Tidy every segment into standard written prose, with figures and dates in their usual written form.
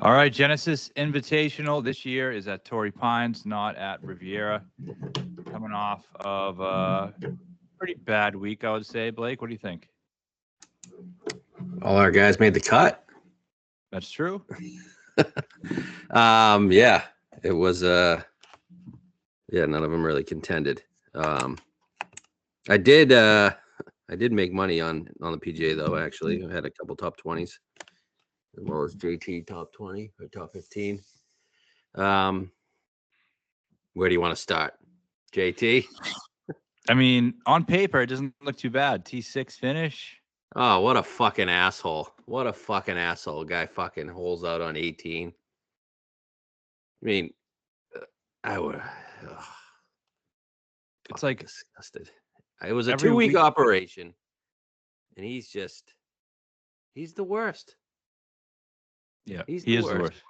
All right, Genesis Invitational this year is at Torrey Pines, not at Riviera. Coming off of a pretty bad week, I would say. Blake, what do you think? All our guys made the cut. That's true. Yeah, it was. None of them really contended. I did make money on the PGA though. Actually, I had a couple top 20s, as well as JT top 20 or top 15. Where do you want to start, JT? I mean, on paper, it doesn't look too bad. T6 finish. Oh, what a fucking asshole! What a fucking asshole! Guy fucking holes out on 18. I mean, I would. It's like disgusted. It was a 2-week operation, and he's the worst. Yeah, he is the worst.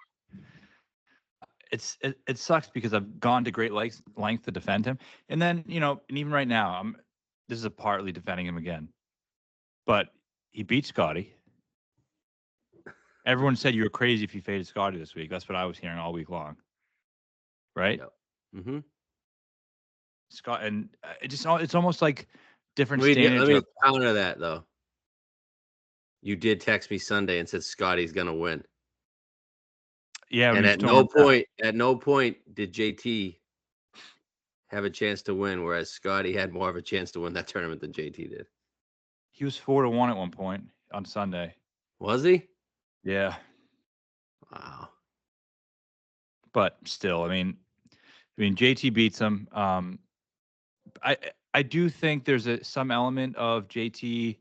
It sucks because I've gone to great length to defend him, and then and even right now, this is partly defending him again. But he beat Scottie. Everyone said you were crazy if you faded Scottie this week. That's what I was hearing all week long. Right? Yep. Mm-hmm. Scott, and it's almost like different standards. Let me counter that though. You did text me Sunday and said Scottie's gonna win. Yeah, and at no point did JT have a chance to win, whereas Scottie had more of a chance to win that tournament than JT did. He was 4-1 at one point on Sunday. Was he? Yeah. Wow. But still, I mean, JT beats him. I do think there's some element of JT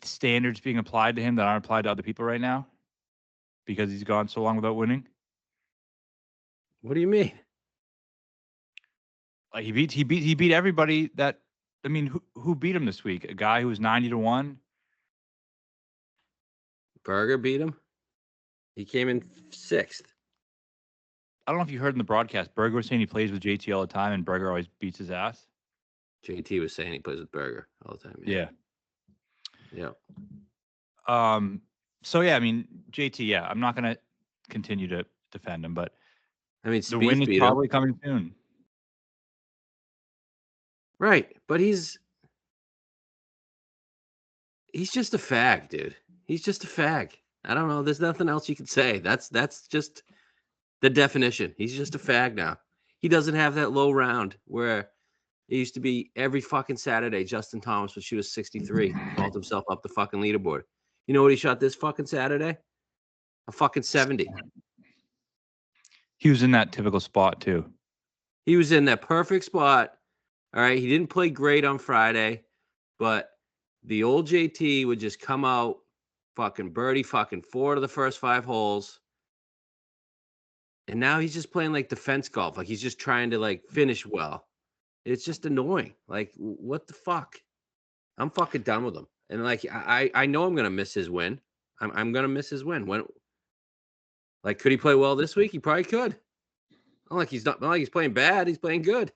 standards being applied to him that aren't applied to other people right now because he's gone so long without winning. What do you mean? Like he beat everybody that. I mean, who beat him this week? A guy who was 90-1. Berger beat him. He came in 6th. I don't know if you heard in the broadcast. Berger was saying he plays with JT all the time, and Berger always beats his ass. JT was saying he plays with Berger all the time. Yeah. Yeah. So yeah, I mean JT. Yeah, I'm not gonna continue to defend him, but I mean the win is probably coming soon. Right, but he's just a fag, dude. He's just a fag. I don't know. There's nothing else you can say. That's just the definition. He's just a fag now. He doesn't have that low round where it used to be every fucking Saturday. Justin Thomas would shoot a 63, vault himself up the fucking leaderboard. You know what he shot this fucking Saturday? A fucking 70. He was in that typical spot too. He was in that perfect spot. All right, he didn't play great on Friday, but the old JT would just come out, fucking birdie, fucking 4 to the first 5 holes. And now he's just playing like defense golf. Like he's just trying to like finish well. It's just annoying. Like, what the fuck? I'm fucking done with him. And like, I know I'm gonna miss his win. I'm gonna miss his win. When, like, could he play well this week? He probably could. Not like he's playing bad. He's playing good.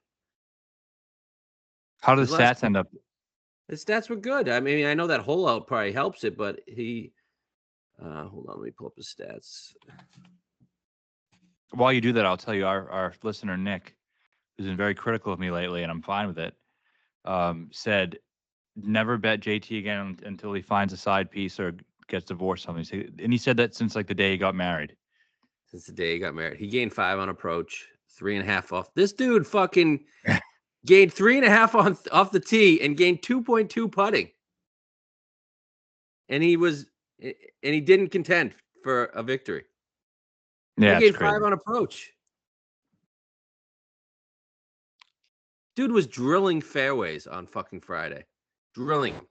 How do the stats end up? His stats were good. I mean, I know that hole out probably helps it, but he. Hold on, let me pull up his stats. While you do that, I'll tell you our listener Nick, who's been very critical of me lately, and I'm fine with it. Said, never bet JT again until he finds a side piece or gets divorced or something. And he said that since like the day he got married. Since the day he got married, he gained 5 on approach, 3.5 off. This dude fucking gained 3.5 off the tee and gained 2.2 putting. And he didn't contend for a victory. Yeah, he gained 5 on approach. Dude was drilling fairways on fucking Friday. Drilling them.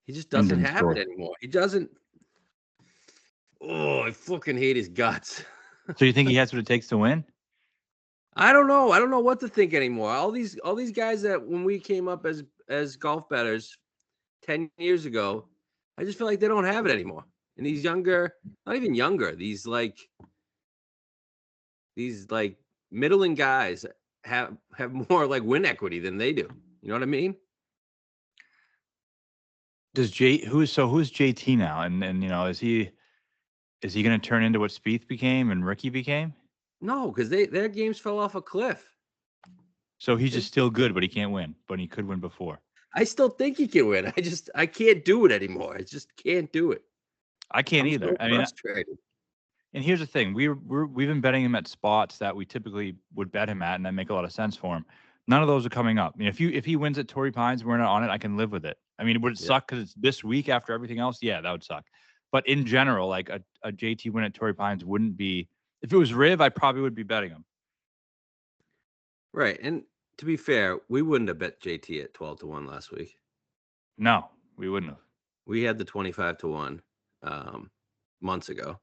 He just doesn't have it anymore. He doesn't. Oh, I fucking hate his guts. So you think he has what it takes to win? I don't know. I don't know what to think anymore. All these guys that when we came up as golf bettors 10 years ago, I just feel like they don't have it anymore. And these younger, not even younger, these middling guys have more like win equity than they do. You know what I mean? Who's JT now? And is he going to turn into what Spieth became and Ricky became? No, because their games fell off a cliff. So he's just still good, but he can't win. But he could win before. I still think he can win. I can't do it anymore. I just can't do it. I can't I'm either. so frustrated. And here's the thing: we've been betting him at spots that we typically would bet him at, and that make a lot of sense for him. None of those are coming up. I mean, if he wins at Torrey Pines, we're not on it. I can live with it. I mean, would it suck because it's this week after everything else? Yeah, that would suck. But in general, like a JT win at Torrey Pines wouldn't be. If it was Riv, I probably would be betting him. Right, and to be fair, we wouldn't have bet JT at 12-1 last week. No, we wouldn't have. We had the 25-1 months ago,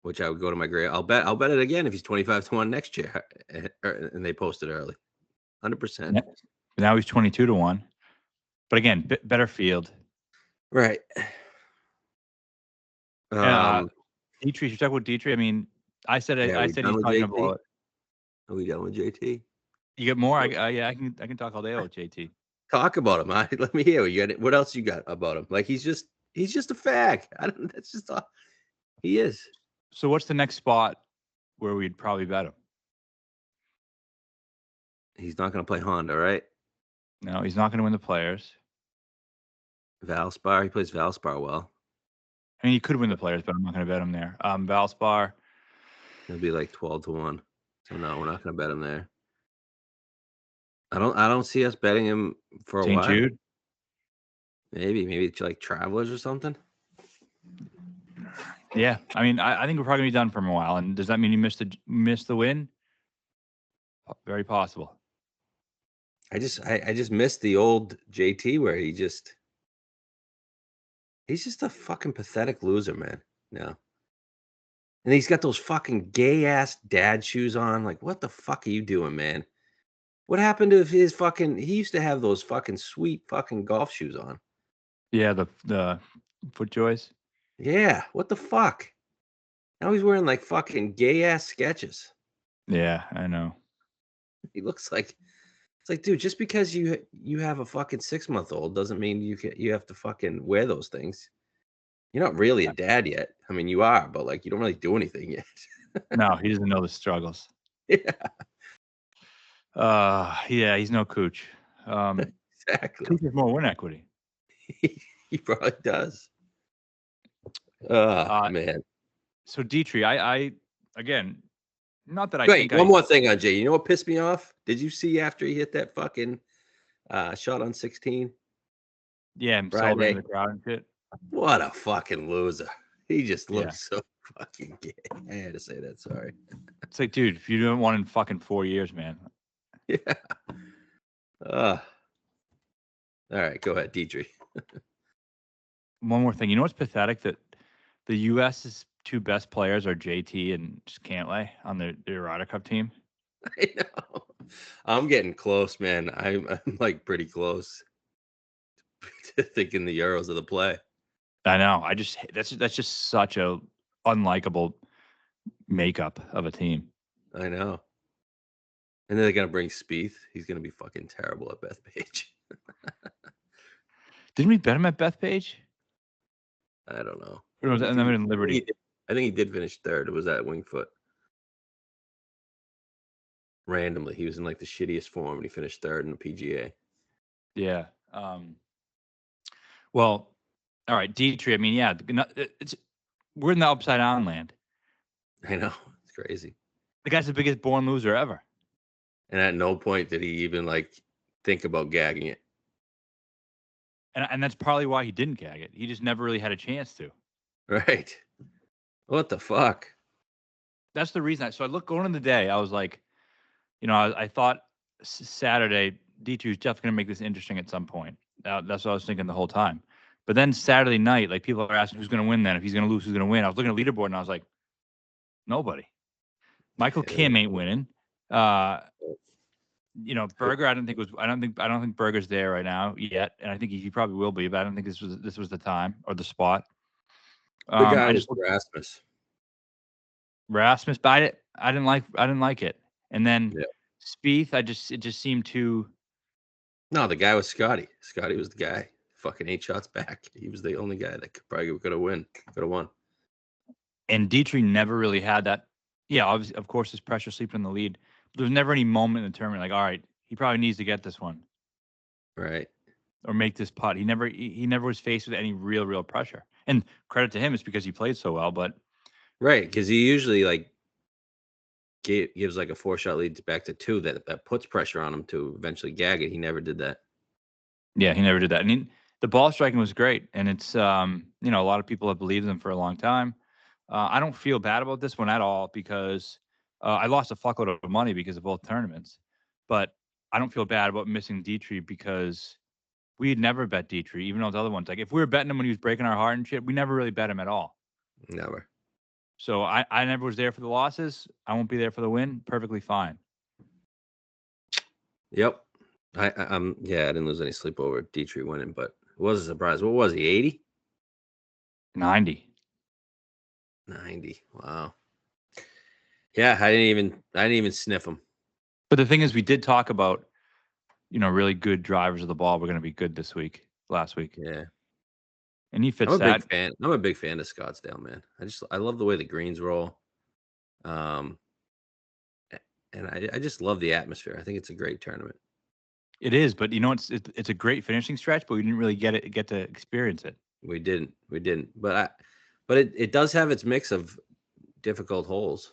which I would go to my grave. I'll bet it again if he's 25-1 next year, and they posted early, 100%. Now he's 22-1, but again, better field. Right. Dietrich, you talk about Dietrich. I mean, I said he's talking about. Are we done with JT? You get more? I can talk all day about JT. Talk about him. Let me hear. What else you got about him? Like he's just a fag. That's just all he is. So what's the next spot where we'd probably bet him? He's not going to play Honda, right? No, he's not going to win the Players. Valspar, he plays Valspar well. I mean, he could win the Players, but I'm not going to bet him there. Valspar, it'll be like 12-1. So no, we're not going to bet him there. I don't see us betting him for a while. St. Jude? Maybe it's like Travelers or something. Yeah, I mean, I think we're probably gonna be done for a while. And does that mean you missed the win? Very possible. I just missed the old JT where he's just a fucking pathetic loser, man. No. And he's got those fucking gay ass dad shoes on. Like, what the fuck are you doing, man? What happened to his fucking? He used to have those fucking sweet fucking golf shoes on. Yeah, the FootJoys. Yeah, what the fuck? Now he's wearing like fucking gay ass Skechers. Yeah, I know. He looks like it's like, dude, just because you have a fucking 6-month-old doesn't mean you have to fucking wear those things. You're not really a dad yet. I mean, you are, but like you don't really do anything yet. No, he doesn't know the struggles. Yeah. Yeah, he's no Cooch. Exactly. Cooch has more win equity. He probably does. Man. So Dietrich, I again, not that I think one more thing on Jay. You know what pissed me off? Did you see after he hit that fucking shot on 16? Yeah, I'm celebrating the crowd and shit. What a fucking loser. He just looks so fucking gay. I had to say that, sorry. It's like, dude, if you don't won in fucking 4 years, man. Yeah. All right, go ahead, Dietrich. One more thing. You know what's pathetic? That the U.S.'s two best players are JT and Cantlay on their Ryder Cup team. I know. I'm getting close, man. I'm like pretty close to thinking the Euros are the play. I know. That's just such a unlikable makeup of a team. I know. And then they're gonna bring Spieth. He's gonna be fucking terrible at Bethpage. Didn't we bet him at Bethpage? I don't know. Or was that in Liberty? I think he did finish third. It was at Winged Foot. Randomly, he was in like the shittiest form, and he finished third in the PGA. Yeah. Well, all right, Dietrich. I mean, yeah, we're in the upside down land. I know, it's crazy. The guy's the biggest born loser ever. And at no point did he even like think about gagging it. And that's probably why he didn't gag it. He just never really had a chance to. Right. What the fuck? That's the reason. So I going into the day, I was like, I thought Saturday, Dietrich was definitely going to make this interesting at some point. That's what I was thinking the whole time. But then Saturday night, like people are asking who's going to win then. If he's going to lose, who's going to win? I was looking at leaderboard and I was like, nobody. Michael Kim ain't winning. Berger, I don't think Berger's there right now yet, and I think he probably will be, but I don't think this was the time or the spot. The guy was Rasmus, but I didn't like it. And then Spieth, it just seemed too. No, the guy was Scottie. Scottie was the guy. fucking 8 shots back. He was the only guy that probably could have won. And Dietrich never really had that. Yeah, obviously, of course, his pressure sleeping in the lead. There was never any moment in the tournament like, all right, he probably needs to get this one. Right. Or make this putt. He never was faced with any real pressure. And credit to him, it's because he played so well. But right, because he usually like gives like a 4-shot lead back to 2 that puts pressure on him to eventually gag it. He never did that. Yeah, he never did that. And the ball striking was great. And it's a lot of people have believed him for a long time. I don't feel bad about this one at all because I lost a fuckload of money because of both tournaments. But I don't feel bad about missing Dietrich because we had never bet Dietrich, even those other ones. Like if we were betting him when he was breaking our heart and shit, we never really bet him at all. Never. So I never was there for the losses. I won't be there for the win. Perfectly fine. Yep. I didn't lose any sleep over Dietrich winning, but it was a surprise. What was he, 80? 90. 90. Wow. Yeah, I didn't even sniff him. But the thing is, we did talk about, really good drivers of the ball. We're going to be good last week. Yeah. And he fits I'm that. I'm a big fan of Scottsdale, man. I love the way the greens roll. And I just love the atmosphere. I think it's a great tournament. It is, but it's a great finishing stretch, but we didn't really get to experience it. We didn't. But it does have its mix of difficult holes.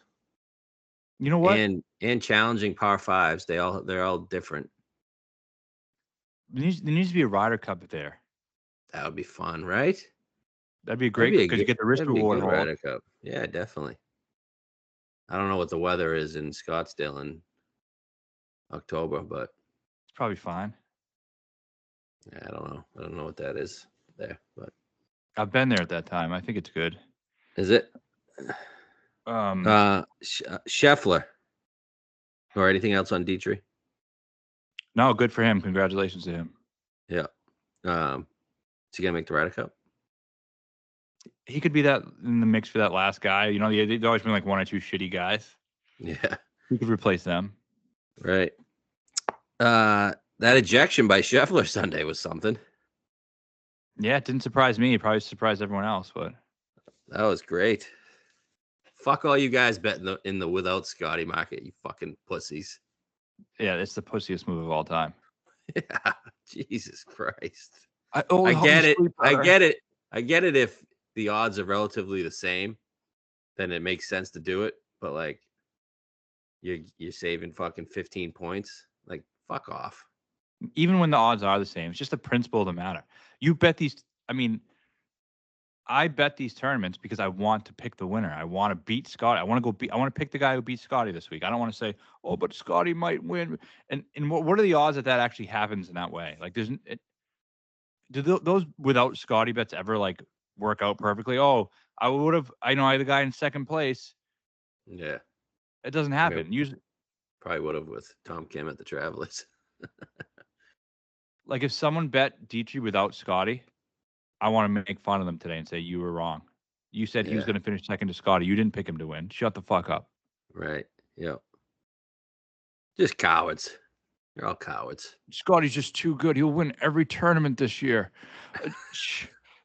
You know what? And challenging par fives. They're all different. There needs to be a Ryder Cup there. That would be fun, right? That'd be great because you get the risk reward hole. Ryder Cup. Yeah, definitely. I don't know what the weather is in Scottsdale in October, but it's probably fine. Yeah, I don't know. I don't know what that is there, but I've been there at that time. I think it's good. Is it? Scheffler. Or anything else on Dietrich? No, good for him. Congratulations to him. Yeah. Is he gonna make the Ryder Cup? He could be that in the mix for that last guy. They've always been like one or two shitty guys. Yeah. He could replace them. Right. That ejection by Scheffler Sunday was something. Yeah, it didn't surprise me. It probably surprised everyone else, but that was great. Fuck all you guys betting in the without Scottie market, you fucking pussies. Yeah, it's the pussiest move of all time. Yeah, Jesus Christ. I get it. I get it if the odds are relatively the same, then it makes sense to do it. But like, you're saving fucking 15 points. Like, fuck off. Even when the odds are the same, it's just the principle of the matter. You bet these. I bet these tournaments because I want to pick the winner. I want to beat Scottie. I want to pick the guy who beat Scottie this week. I don't want to say, oh, but Scottie might win. And what are the odds that actually happens in that way? Like, do those without Scottie bets ever like work out perfectly? Oh, I had the guy in second place. Yeah, it doesn't happen. Usually, probably would have with Tom Kim at the Travelers. Like if someone bet Dietrich without Scottie, I want to make fun of them today and say you were wrong. You said he was going to finish second to Scottie. You didn't pick him to win. Shut the fuck up. Right. Yep. Just cowards. You're all cowards. Scottie's just too good. He'll win every tournament this year.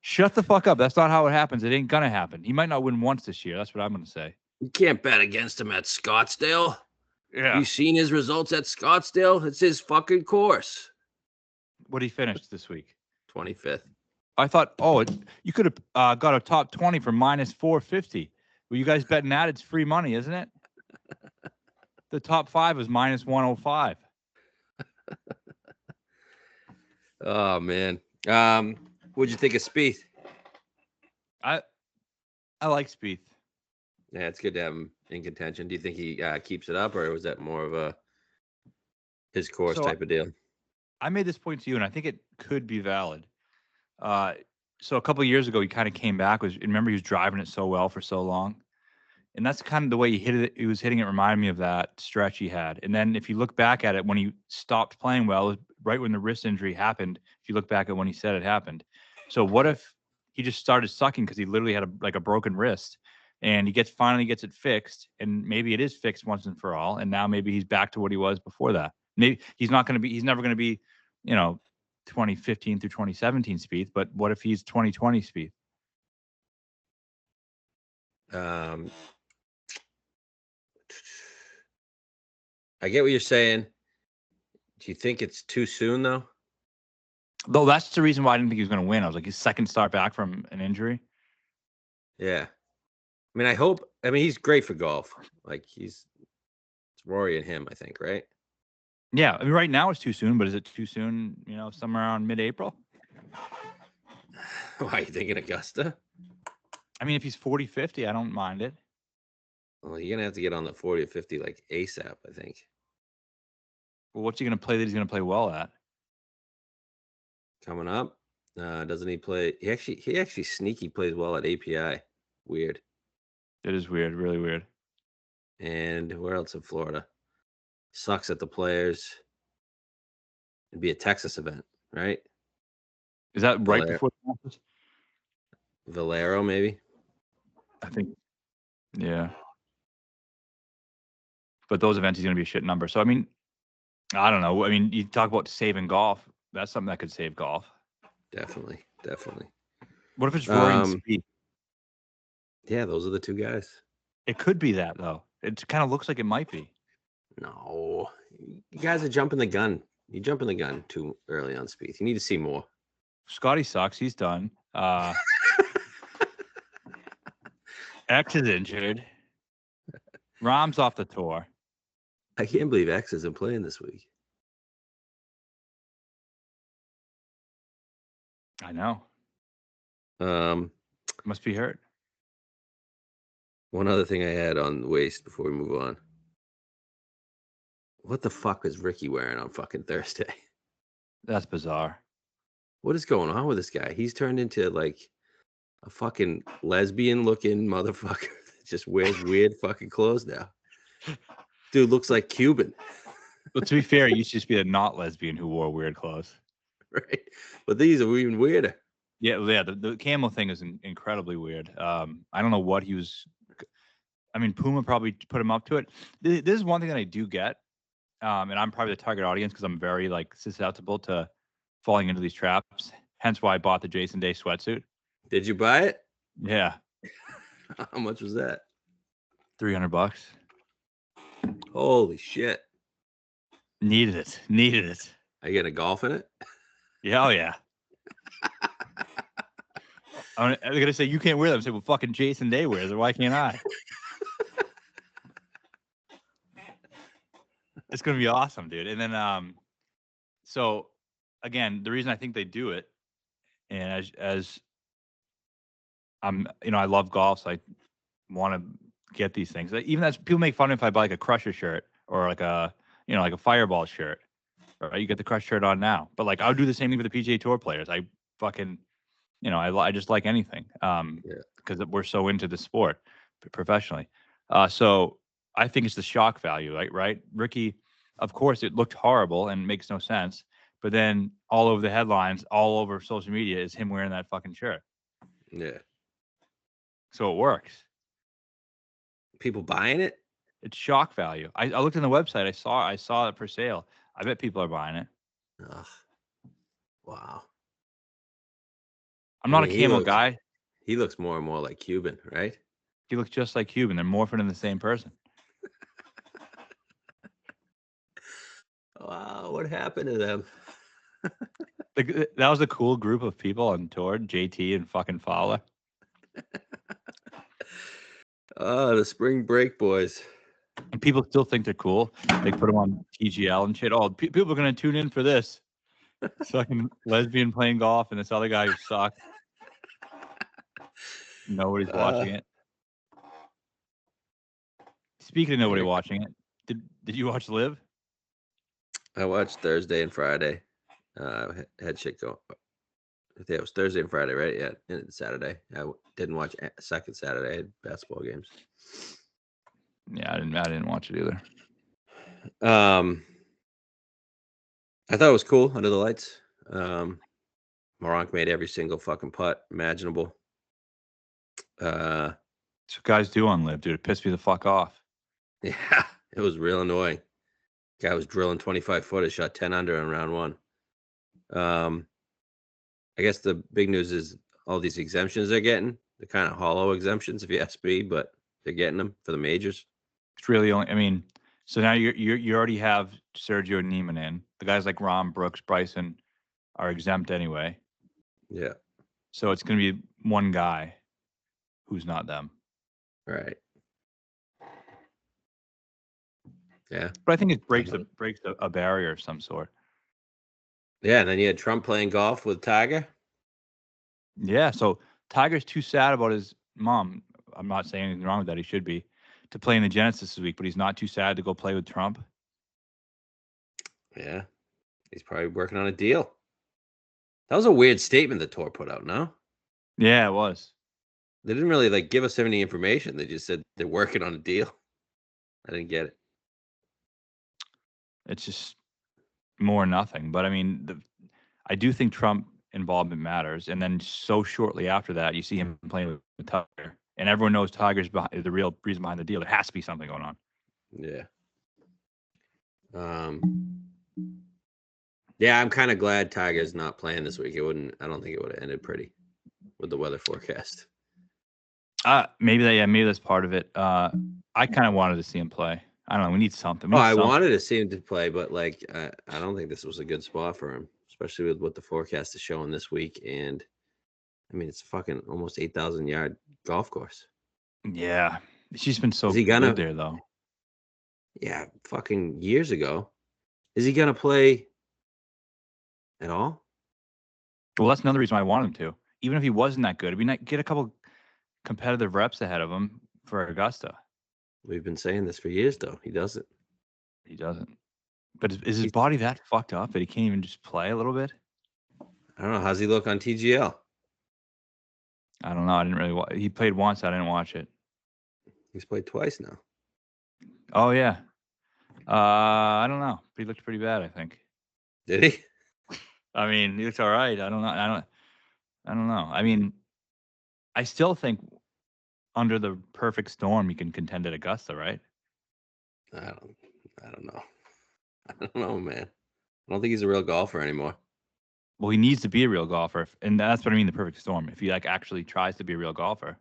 Shut the fuck up. That's not how it happens. It ain't going to happen. He might not win once this year. That's what I'm going to say. You can't bet against him at Scottsdale. Yeah. You seen his results at Scottsdale? It's his fucking course. What he finished this week? 25th. I thought, you could have got a top 20 for minus 450. Well, you guys betting that? It's free money, isn't it? The top 5 was minus 105. Oh man. What'd you think of Spieth? I like Spieth. Yeah, it's good to have him in contention. Do you think he keeps it up, or was that more of a his course type of deal? I made this point to you, and I think it could be valid. So a couple of years ago, he kind of came back. Remember, he was driving it so well for so long, and that's kind of the way he hit it. He was hitting it. Reminded me of that stretch he had. And then if you look back at it, when he stopped playing well, it was right when the wrist injury happened. If you look back at when he said it happened, so what if he just started sucking because he literally had a broken wrist, and he finally gets it fixed, and maybe it is fixed once and for all, and now maybe he's back to what he was before that. Maybe he's never going to be, 2015 through 2017 Spieth, but what if he's 2020 Spieth? I get what you're saying. Do you think it's too soon, though? Though that's the reason why I didn't think he was going to win. I was like, his second start back from an injury. Yeah. I mean, he's great for golf. Like, it's Rory and him, I think, right? Yeah. I mean, right now it's too soon, but is it too soon, somewhere around mid-April? Why are you thinking Augusta? I mean, if he's 40, 50, I don't mind it. Well, you're going to have to get on the 40 or 50 like ASAP, I think. Well, what's he going to play that he's going to play well at? Coming up, doesn't he play? He actually sneaky plays well at API. Weird. It is weird, really weird. And where else in Florida? Sucks at the Players. It'd be a Texas event, right? Is that right before the Masters? Valero, maybe. I think. Yeah. But those events, he's going to be a shit number. So, I mean, I don't know. I mean, you talk about saving golf. That's something that could save golf. Definitely. What if it's Rory and Spieth? Yeah, those are the two guys. It could be that, though. It kind of looks like it might be. No. You guys are jumping the gun. You're jumping the gun too early on Spieth. You need to see more. Scottie sucks. He's done. X is injured. Rahm's off the tour. I can't believe X isn't playing this week. I know. Must be hurt. One other thing I had on waist before we move on. What the fuck was Ricky wearing on fucking Thursday? That's bizarre. What is going on with this guy? He's turned into like a fucking lesbian looking motherfucker that just wears weird fucking clothes now. Dude looks like Cuban. Well, to be fair, he used to just be a not lesbian who wore weird clothes. Right. But these are even weirder. Yeah. The camo thing is incredibly weird. I don't know what he was. I mean, Puma probably put him up to it. This is one thing that I do get. And I'm probably the target audience because I'm very susceptible to falling into these traps. Hence why I bought the Jason Day sweatsuit. Did you buy it? Yeah. How much was that? $300. Holy shit. Needed it. Are you gonna golf in it? Yeah, oh yeah. I'm gonna say you can't wear them. I say, well, fucking Jason Day wears it. Why can't I? It's gonna be awesome, dude. And then, so again, the reason I think they do it, and as I'm, I love golf, so I want to get these things. Even as people make fun of if I buy like a Crusher shirt or like a Fireball shirt. Right, you get the Crush shirt on now, but I would do the same thing for the PGA Tour players. I fucking, I just like anything, because we're so into the sport professionally. So I think it's the shock value, right? Ricky, of course, it looked horrible and makes no sense, but then all over the headlines, all over social media is him wearing that fucking shirt. Yeah. So it works. People buying it? It's shock value. I looked on the website. I saw it for sale. I bet people are buying it. Ugh. Wow. I'm not a camo guy. He looks more and more like Cuban, right? He looks just like Cuban. They're morphing in the same person. Wow, what happened to them? That was a cool group of people on tour, JT and fucking Fowler. Oh, the spring break boys. And people still think they're cool. They put them on TGL and shit. Oh, people are going to tune in for this. Fucking lesbian playing golf and this other guy who sucks. Nobody's watching it. Speaking of nobody watching it, did you watch Live? I watched Thursday and Friday. Had shit go. Yeah, it was Thursday and Friday, right? Yeah, and Saturday. I didn't watch second Saturday. I had basketball games. Yeah, I didn't watch it either. I thought it was cool under the lights. Moronk made every single fucking putt imaginable. That's what guys do on Live, dude. It pissed me the fuck off. Yeah, it was real annoying. Guy was drilling 25 footers, shot 10 under on round one. I guess the big news is all these exemptions they're getting. They're kind of hollow exemptions, if you ask me, but they're getting them for the majors. It's really only. I mean, so now you already have Sergio Neiman in. The guys like Rom, Brooks, Bryson are exempt anyway. Yeah. So it's going to be one guy who's not them. Right. Yeah. But I think it breaks a barrier of some sort. Yeah. And then you had Trump playing golf with Tiger. Yeah. So Tiger's too sad about his mom. I'm not saying anything wrong with that. He should be to play in the Genesis this week, but he's not too sad to go play with Trump. Yeah. He's probably working on a deal. That was a weird statement the tour put out, no? Yeah, it was. They didn't really give us any information. They just said they're working on a deal. I didn't get it. It's just more or nothing. But I mean, I do think Trump involvement matters. And then so shortly after that, you see him playing with Tiger, and everyone knows Tiger's the real reason behind the deal. There has to be something going on. Yeah. Yeah, I'm kind of glad Tiger's not playing this week. I don't think it would have ended pretty with the weather forecast. Maybe that's part of it. I kind of wanted to see him play. I don't know. We need something. I wanted to see him to play, but I don't think this was a good spot for him, especially with what the forecast is showing this week. And I mean, it's fucking almost 8,000 yard golf course. Yeah, she's been so good there though. Yeah, fucking years ago. Is he gonna play at all? Well, that's another reason why I want him to. Even if he wasn't that good, it'd be nice get a couple competitive reps ahead of him for Augusta. We've been saying this for years, though. He doesn't. He doesn't. But is his body that fucked up that he can't even just play a little bit? I don't know. How's he look on TGL? I don't know. I didn't really he played once. I didn't watch it. He's played twice now. Oh, yeah. I don't know. He looked pretty bad, I think. Did he? I mean, he looked all right. I don't know. I don't know. I mean, I still think under the perfect storm, you can contend at Augusta, right? I don't know. I don't know, man. I don't think he's a real golfer anymore. Well, he needs to be a real golfer, and that's what I mean. The perfect storm. If he actually tries to be a real golfer,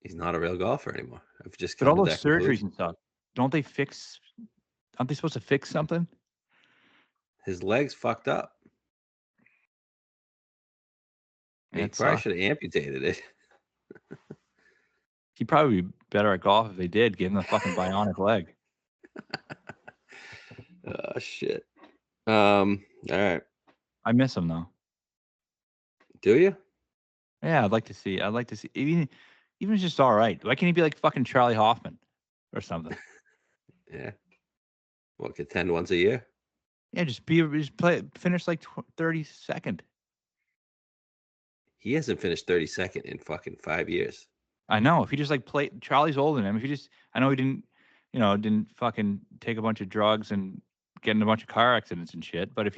he's not a real golfer anymore. I've just but all those surgeries and stuff, don't they fix? Aren't they supposed to fix something? His legs fucked up. He probably should have amputated it. He'd probably be better at golf if they did. Give him the fucking bionic leg. Oh shit. All right. I miss him though. Do you? Yeah, I'd like to see. Even if it's just all right. Why can't he be like fucking Charlie Hoffman or something? Yeah. Well, contend once a year. Yeah, just finish like 32nd. He hasn't finished 32nd in fucking 5 years. I know. If he just Charlie's older than him. If he just, I know he didn't fucking take a bunch of drugs and get in a bunch of car accidents and shit. But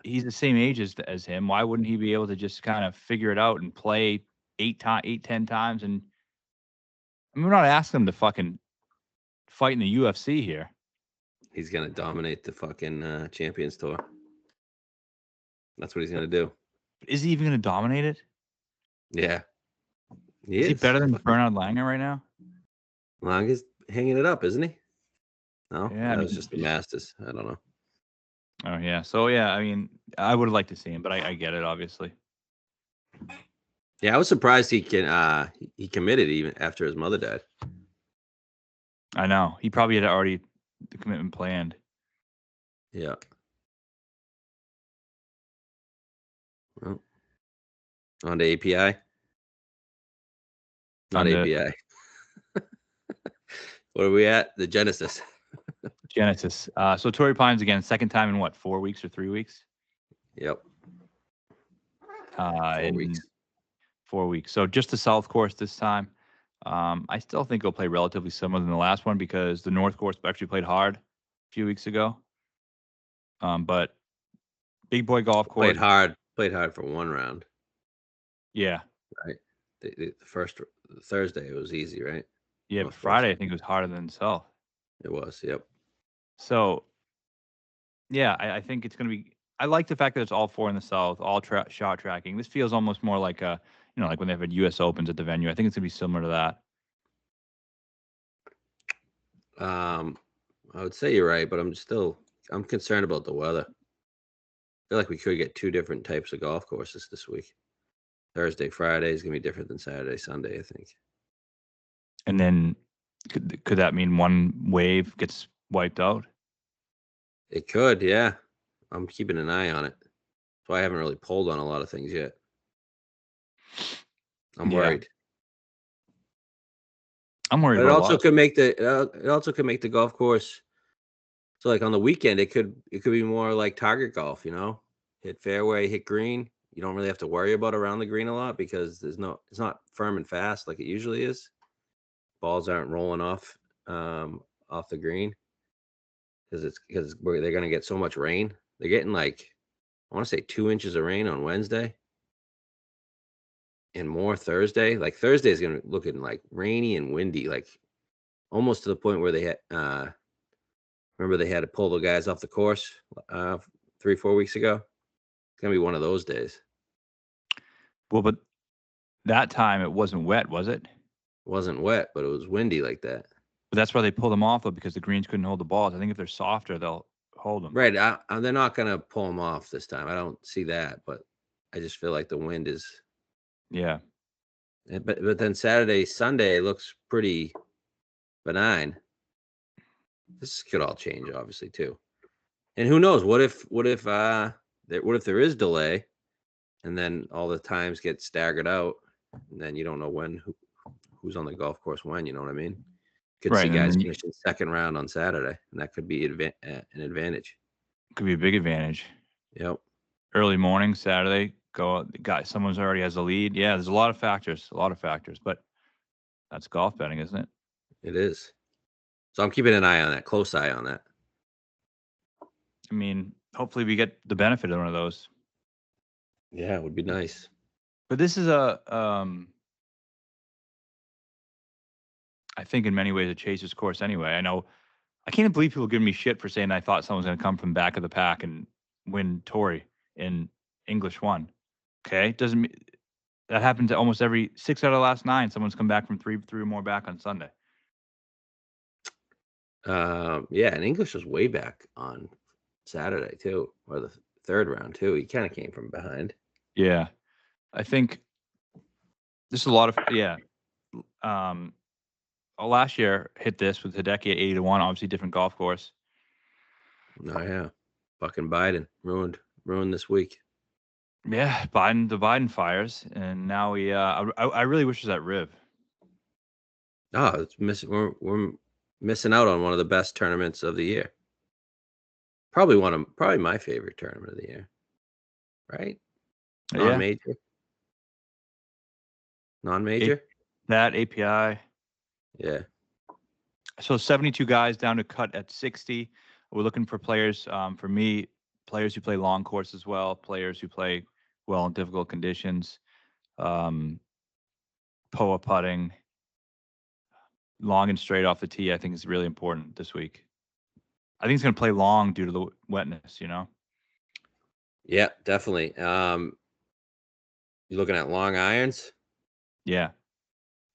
he's the same age as him. Why wouldn't he be able to just kind of figure it out and play 10 times? And I mean, we're not asking him to fucking fight in the UFC here. He's gonna dominate the fucking Champions Tour. That's what he's gonna do. Is he even gonna dominate it? Yeah. Is he better than Bernard Langer right now? Langer's hanging it up, isn't he? No, yeah, that was just the Masters. I don't know. Oh yeah. So yeah, I mean, I would have liked to see him, but I get it, obviously. Yeah, I was surprised he committed even after his mother died. I know. He probably had already the commitment planned. Yeah. Well, on to API. Not API. Where are we at? The Genesis. Genesis. So Torrey Pines again, second time in what, 4 weeks or 3 weeks? Yep. 4 weeks. 4 weeks. So just the South course this time. I still think he'll play relatively similar than the last one because the North course actually played hard a few weeks ago. But big boy golf course. Played hard for one round. Yeah. Right. The first Thursday it was easy, right? Yeah, but Friday I think it was harder than South. It was, yep. So Yeah, I think it's going to be. I like the fact that it's all four in the South, all shot tracking. This feels almost more like a, like when they've had U.S. Opens at the venue. I think it's going to be similar to that. I would say you're right, but I'm concerned about the weather. I feel like we could get two different types of golf courses this week. Thursday, Friday is going to be different than Saturday, Sunday, I think. And then could that mean one wave gets wiped out? It could, yeah. I'm keeping an eye on it. That's why I haven't really pulled on a lot of things yet. I'm worried. I'm worried But about a lot. it also could make the golf course. So like on the weekend, it could be more like target golf, hit fairway, hit green. You don't really have to worry about around the green a lot because it's not firm and fast like it usually is. Balls aren't rolling off the green because they're going to get so much rain. They're getting I want to say 2 inches of rain on Wednesday and more Thursday. Like Thursday is going to looking like rainy and windy, like almost to the point where they had remember they had to pull the guys off the course 3-4 weeks ago. It's going to be one of those days. Well, but that time it wasn't wet, was it? It wasn't wet, but it was windy like that. But that's why they pulled them off, though, because the greens couldn't hold the balls. I think if they're softer, they'll hold them. Right. They're not going to pull them off this time. I don't see that, but I just feel like the wind is. Yeah. But then Saturday, Sunday looks pretty benign. This could all change, obviously, too. And who knows? What if there is delay, and then all the times get staggered out, and then you don't know who's on the golf course when. You know what I mean? Could see guys finishing second round on Saturday, and that could be an advantage. Could be a big advantage. Yep. Early morning Saturday, someone's already has a lead. Yeah, there's a lot of factors, but that's golf betting, isn't it? It is. So I'm keeping an eye on that, close eye on that. I mean, hopefully we get the benefit of one of those. Yeah, it would be nice. But this is I think in many ways a chaser's course anyway. I know I can't believe people give me shit for saying I thought someone was going to come from back of the pack and win Torrey in English 1. Okay, doesn't mean that happened to almost every 6 out of the last 9. Someone's come back from three or more back on Sunday. Yeah, and English was way back on Saturday too, or the third round too. He kind of came from behind. Yeah, I think there's a lot of last year hit this with Hideki at 80-1. Obviously, different golf course. Oh yeah, fucking Biden ruined this week. Yeah, the Biden fires, and now we. I really wish it was at Riv. Oh, it's missing. We're missing out on one of the best tournaments of the year. Probably my favorite tournament of the year. Right? Non-major. Non-major. That API. Yeah. So 72 guys down to cut at 60. We're looking for players. For me, players who play long course as well, players who play well in difficult conditions, POA putting, long and straight off the tee. I think is really important this week. I think he's going to play long due to the wetness. Yeah, definitely. You looking at long irons? Yeah.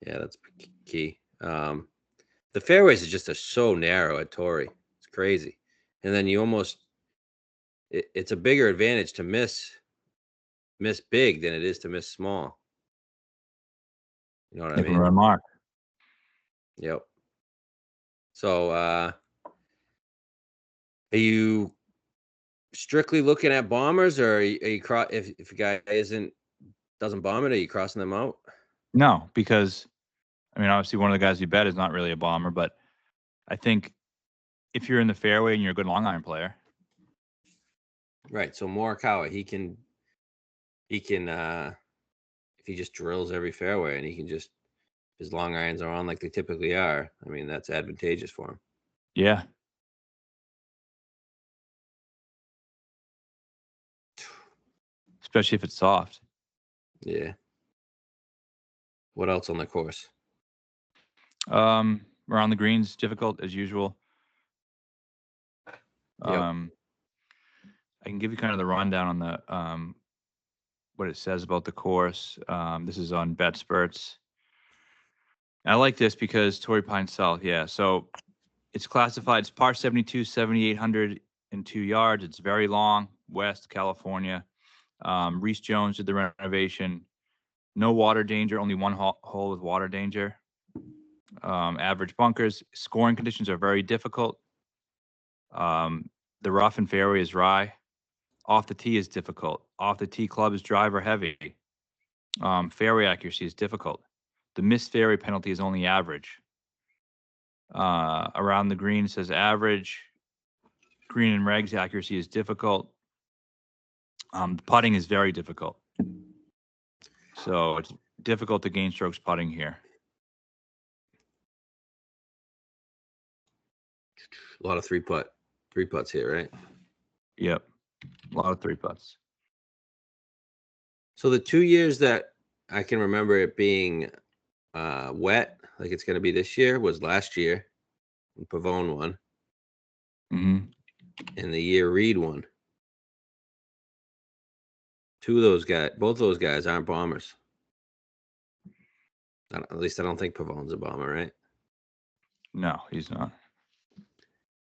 Yeah, that's key. The fairways is just so narrow at Torrey. It's crazy. And then you it's a bigger advantage to miss big than it is to miss small. You know what I mean? Run mark. Yep. So are you strictly looking at bombers, or are you if a guy doesn't bomb it, are you crossing them out? No, because obviously one of the guys you bet is not really a bomber, but I think if you're in the fairway and you're a good long iron player. Right. So Morikawa, he can if he just drills every fairway and he can just, his long irons are on like they typically are. I mean, that's advantageous for him. Yeah. Especially if it's soft. Yeah. What else on the course? Around the greens, difficult as usual. Yep. I can give you kind of the rundown on the what it says about the course. This is on BetSperts. I like this because Torrey Pines South, yeah. So it's classified, it's par 72, 7,802 yards. It's very long, West California. Reese Jones did the renovation. No water danger, only one hole with water danger. Average bunkers. Scoring conditions are very difficult. The rough and fairway is rye. Off the tee is difficult. Off the tee club is driver heavy. Fairway accuracy is difficult. The missed fairway penalty is only average. Around the green says average. Green and regs accuracy is difficult. The putting is very difficult. So it's difficult to gain strokes putting here. A lot of three putts here, right? Yep. A lot of three putts. So the 2 years that I can remember it being wet, like it's going to be this year, was last year when Pavone won. Mm-hmm. And the year Reed won. Both those guys aren't bombers. At least I don't think Pavone's a bomber, right? No, he's not.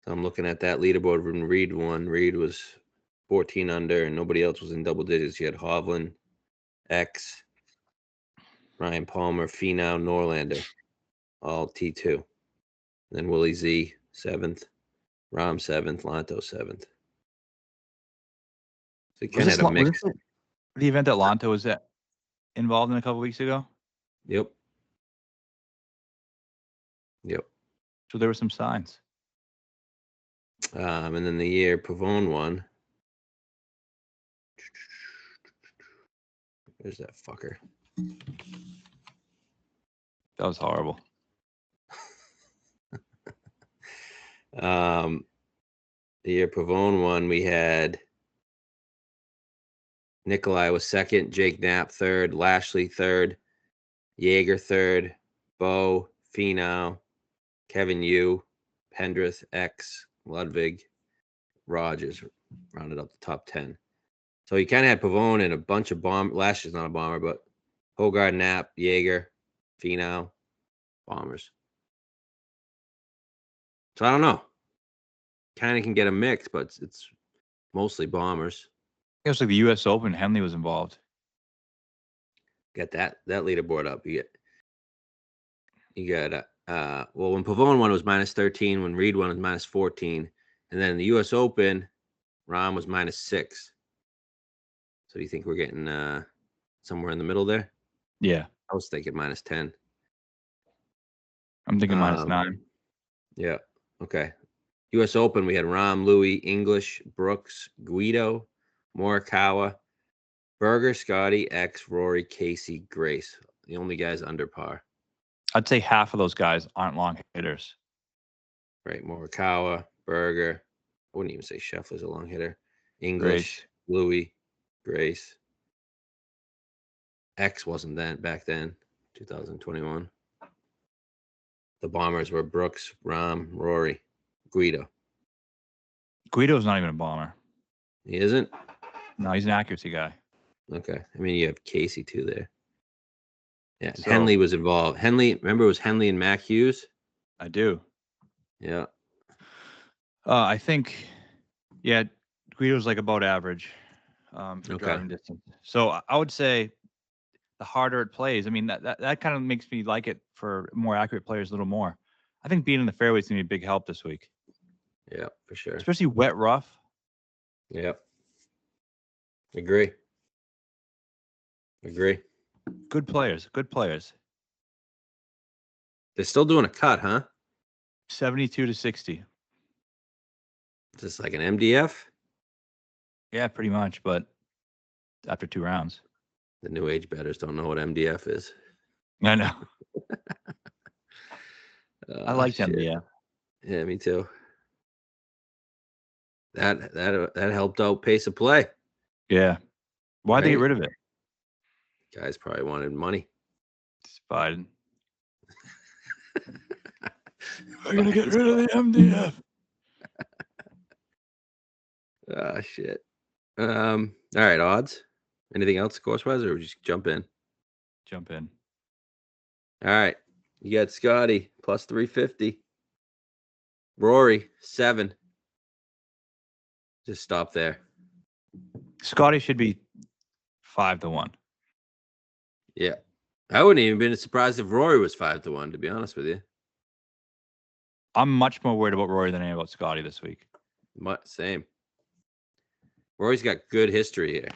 So I'm looking at that leaderboard when Reed won. Reed was 14 under, and nobody else was in double digits. You had Hovland, X, Ryan Palmer, Finau, Norlander, all T2. And then Willie Z, 7th. Rahm, 7th. Lanto, 7th. So he kind of had a mix. The event that Lanto was involved in a couple weeks ago? Yep. So there were some signs. And then the year Pavone won. Where's that fucker? That was horrible. The year Pavone won, we had Nikolai was 2nd, Jake Knapp 3rd, Lashley 3rd, Jaeger 3rd, Bo, Finau, Kevin Yu, Pendrith, X, Ludwig, Rogers rounded up the top 10. So he kind of had Pavone and a bunch of Lashley's not a bomber, but Hogard, Knapp, Jaeger, Finau, bombers. So I don't know. Kind of can get a mix, but it's mostly bombers. It was like the U.S. Open. Henley was involved. Get that leaderboard up. You got well, when Pavone won, it was -13. When Reed won, it was -14. And then in the U.S. Open, Rahm was -6. So do you think we're getting somewhere in the middle there? Yeah. I was thinking -10. I'm thinking -9. Yeah. Okay. U.S. Open, we had Rahm, Louis, English, Brooks, Guido, Morikawa, Berger, Scottie, X, Rory, Casey, Grace. The only guys under par. I'd say half of those guys aren't long hitters. Right. Morikawa, Berger. I wouldn't even say Scheffler's a long hitter. English, Grace. Louis, Grace. X wasn't that back then, 2021. The bombers were Brooks, Rahm, Rory, Guido. Guido's not even a bomber. He isn't? No, he's an accuracy guy. Okay. I mean, you have Casey too there. Yeah. So, Henley was involved. Remember it was Henley and Mac Hughes? I do. Yeah. I think, yeah, Guido's like about average for driving distance. So I would say the harder it plays, I mean, that kind of makes me like it for more accurate players a little more. I think being in the fairway is going to be a big help this week. Yeah, for sure. Especially wet rough. Yep. Agree. Good players. They're still doing a cut, huh? 72 to 60. Is this like an MDF? Yeah, pretty much, but after 2 rounds. The new age bettors don't know what MDF is. I know. I liked MDF. Yeah, me too. That helped out pace of play. Yeah. Why'd they get rid of it? Guys probably wanted money. It's Biden. We're gonna get rid of the MDF. Ah, shit. All right, odds. Anything else course-wise, or just jump in? Jump in. All right. You got Scottie plus 350. Rory 7. Just stop there. Scottie should be 5-1. Yeah. I wouldn't even been surprised if Rory was 5-1, to be honest with you. I'm much more worried about Rory than I am about Scottie this week. Same. Rory's got good history here.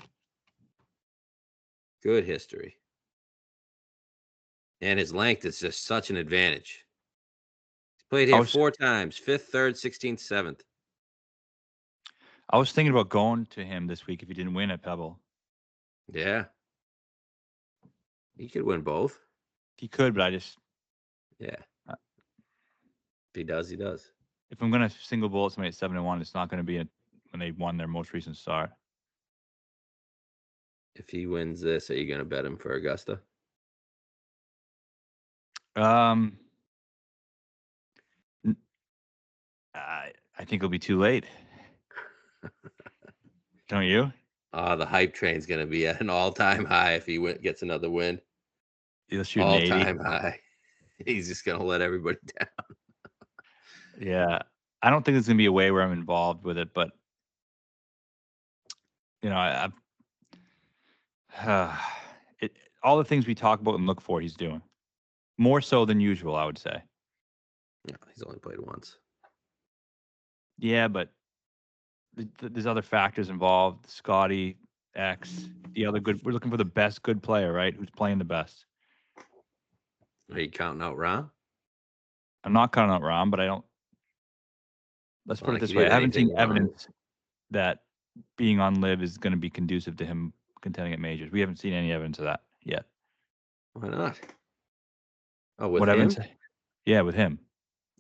Good history. And his length is just such an advantage. He's played here 4 times, 5th, 3rd, 16th, 7th. I was thinking about going to him this week if he didn't win at Pebble. Yeah. He could win both. He could, but I just... Yeah. If he does, he does. If I'm going to single bullet somebody at 7-1, it's not going to be when they won their most recent start. If he wins this, are you going to bet him for Augusta? I think it'll be too late. Don't you? The hype train's going to be at an all-time high if he gets another win. He'll shoot all-time high. He's just going to let everybody down. Yeah. I don't think there's going to be a way where I'm involved with it, but, you know, all the things we talk about and look for, he's doing. More so than usual, I would say. Yeah, he's only played once. Yeah, but there's other factors involved. Scottie, X, the other good. We're looking for the best good player, right? Who's playing the best. Are you counting out Rahm? I'm not counting out Rahm, but I don't. Let's put it this way: I haven't seen evidence that being on live is going to be conducive to him contending at majors. We haven't seen any evidence of that yet. Why not? Oh, with what him? Evidence? Yeah, with him.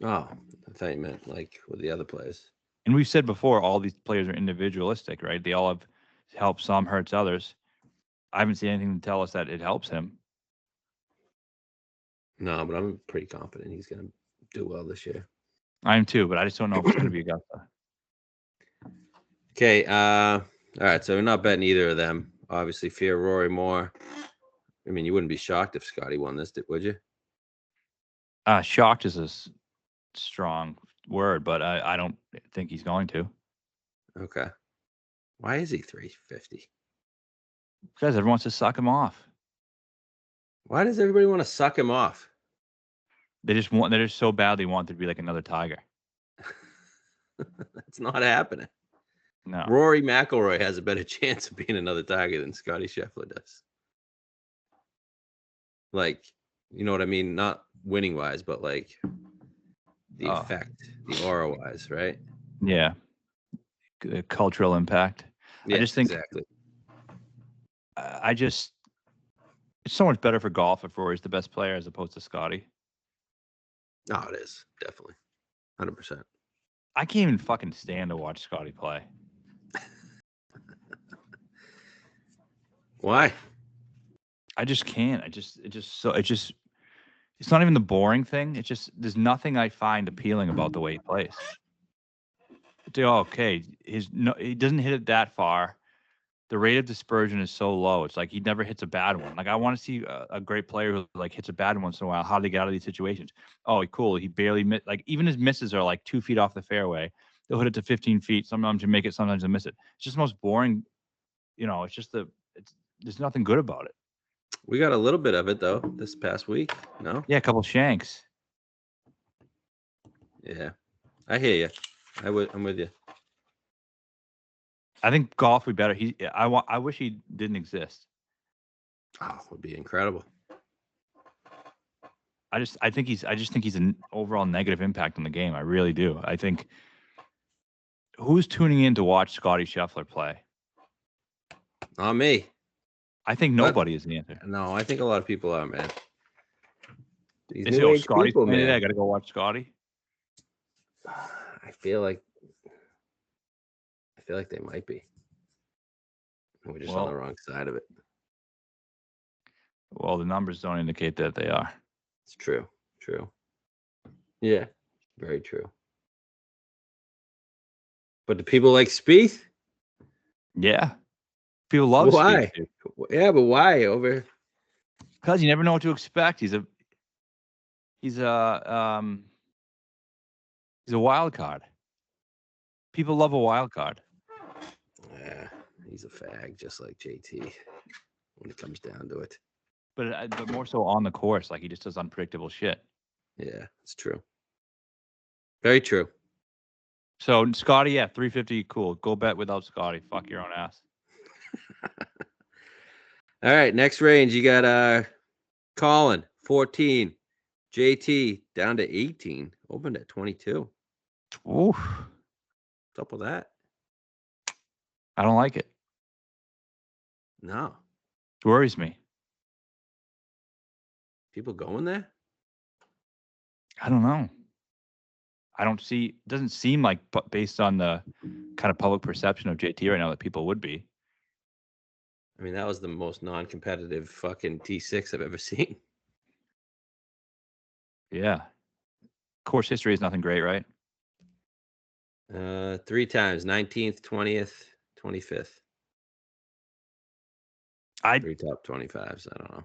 Oh, I thought you meant like with the other players. And we've said before, all these players are individualistic, right? They all have helped some, hurts others. I haven't seen anything to tell us that it helps him. No, but I'm pretty confident he's going to do well this year. I am too, but I just don't know if it's going to be Augusta. Okay. All right. So we're not betting either of them. Obviously, fear Rory more. I mean, you wouldn't be shocked if Scottie won this, would you? Shocked is a strong word, but I don't think he's going to. Okay. Why is he 350? Because everyone wants to suck him off. Why does everybody want to suck him off? They just so badly want there to be like another Tiger. That's not happening. No. Rory McIlroy has a better chance of being another Tiger than Scottie Scheffler does. Like, you know what I mean? Not winning wise, but like the effect, the aura wise, right? Yeah. Cultural impact. Yes, I just think exactly. It's so much better for golf if Rory's the best player as opposed to Scottie. Oh, it is. Definitely. 100%. I can't even fucking stand to watch Scottie play. Why? I just can't. It's not even the boring thing. There's nothing I find appealing about the way he plays. Okay, he doesn't hit it that far. The rate of dispersion is so low. It's like he never hits a bad one. Like I want to see a great player who like hits a bad one once in a while. How do they get out of these situations? Oh, cool. He barely missed. Like even his misses are like 2 feet off the fairway. They'll hit it to 15 feet. Sometimes you make it. Sometimes you miss it. It's just the most boring. It's just there's nothing good about it. We got a little bit of it though this past week. No. Yeah, a couple shanks. Yeah, I hear you. I'm with you. I think golf would be better. I wish he didn't exist. Oh, it would be incredible. I just think he's an overall negative impact on the game. I really do. I think who's tuning in to watch Scottie Scheffler play? Not me. I think nobody is the answer. No, I think a lot of people are, man. They say, Scottie's playing today. I got to go watch Scottie. I feel like they might be. We're just on the wrong side of it. Well, the numbers don't indicate that they are. It's true. True. Yeah, very true. But do people like Spieth? Yeah. People love Why? Spieth. Yeah, but why over? Because you never know what to expect. He's a he's a wild card. People love a wild card. Yeah, he's a fag, just like JT. When it comes down to it. But more so on the course, like he just does unpredictable shit. Yeah, it's true. Very true. So Scottie, yeah, 350, cool. Go bet without Scottie. Fuck your own ass. All right, next range you got Colin 14, JT down to 18, opened at 22. Oof. What's up with that? I don't like it. No, It worries me. people going there. I don't know. I don't see. It doesn't seem like, based on the kind of public perception of JT right now, that people would be. I mean, that was the most non-competitive fucking T6 I've ever seen. Yeah. Course history is nothing great, right? 3 times, 19th, 20th, 25th. 3 top 25s. I don't know.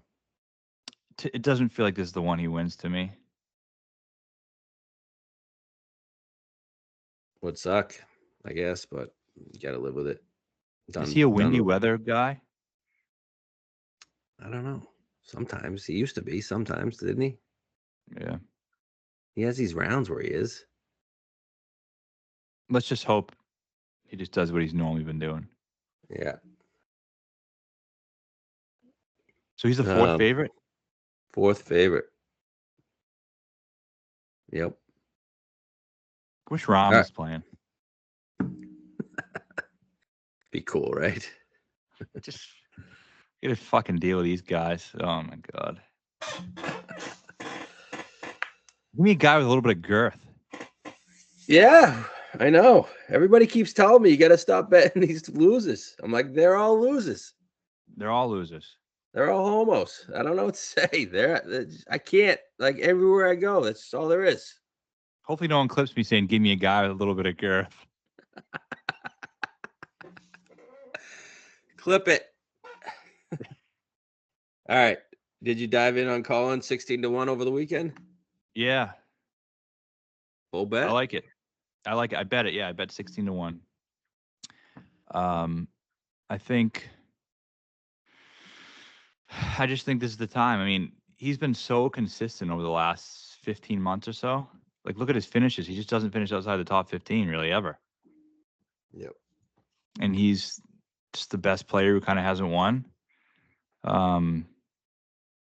It doesn't feel like this is the one he wins to me. Would suck, I guess, but you got to live with it. Is he a windy weather guy? I don't know. Sometimes he used to be. Sometimes, didn't he? Yeah. He has these rounds where he is. Let's just hope he just does what he's normally been doing. Yeah. So he's the fourth favorite? Fourth favorite. Yep. Wish Rahm was playing. Be cool, right? Just get a fucking deal with these guys. Oh my god. Give me a guy with a little bit of girth. Yeah, I know. Everybody keeps telling me you got to stop betting these losers. I'm like, they're all losers. They're all losers. They're all homos. I don't know what to say. I can't. Like everywhere I go, that's all there is. Hopefully, no one clips me saying, "Give me a guy with a little bit of girth." Clip it. All right. Did you dive in on Colin 16-1 over the weekend? Yeah. Full bet. I like it. I bet it. Yeah, I bet 16-1. I just think this is the time. I mean, he's been so consistent over the last 15 months or so. Like, look at his finishes. He just doesn't finish outside the top 15 really ever. Yep. And he's just the best player who kind of hasn't won.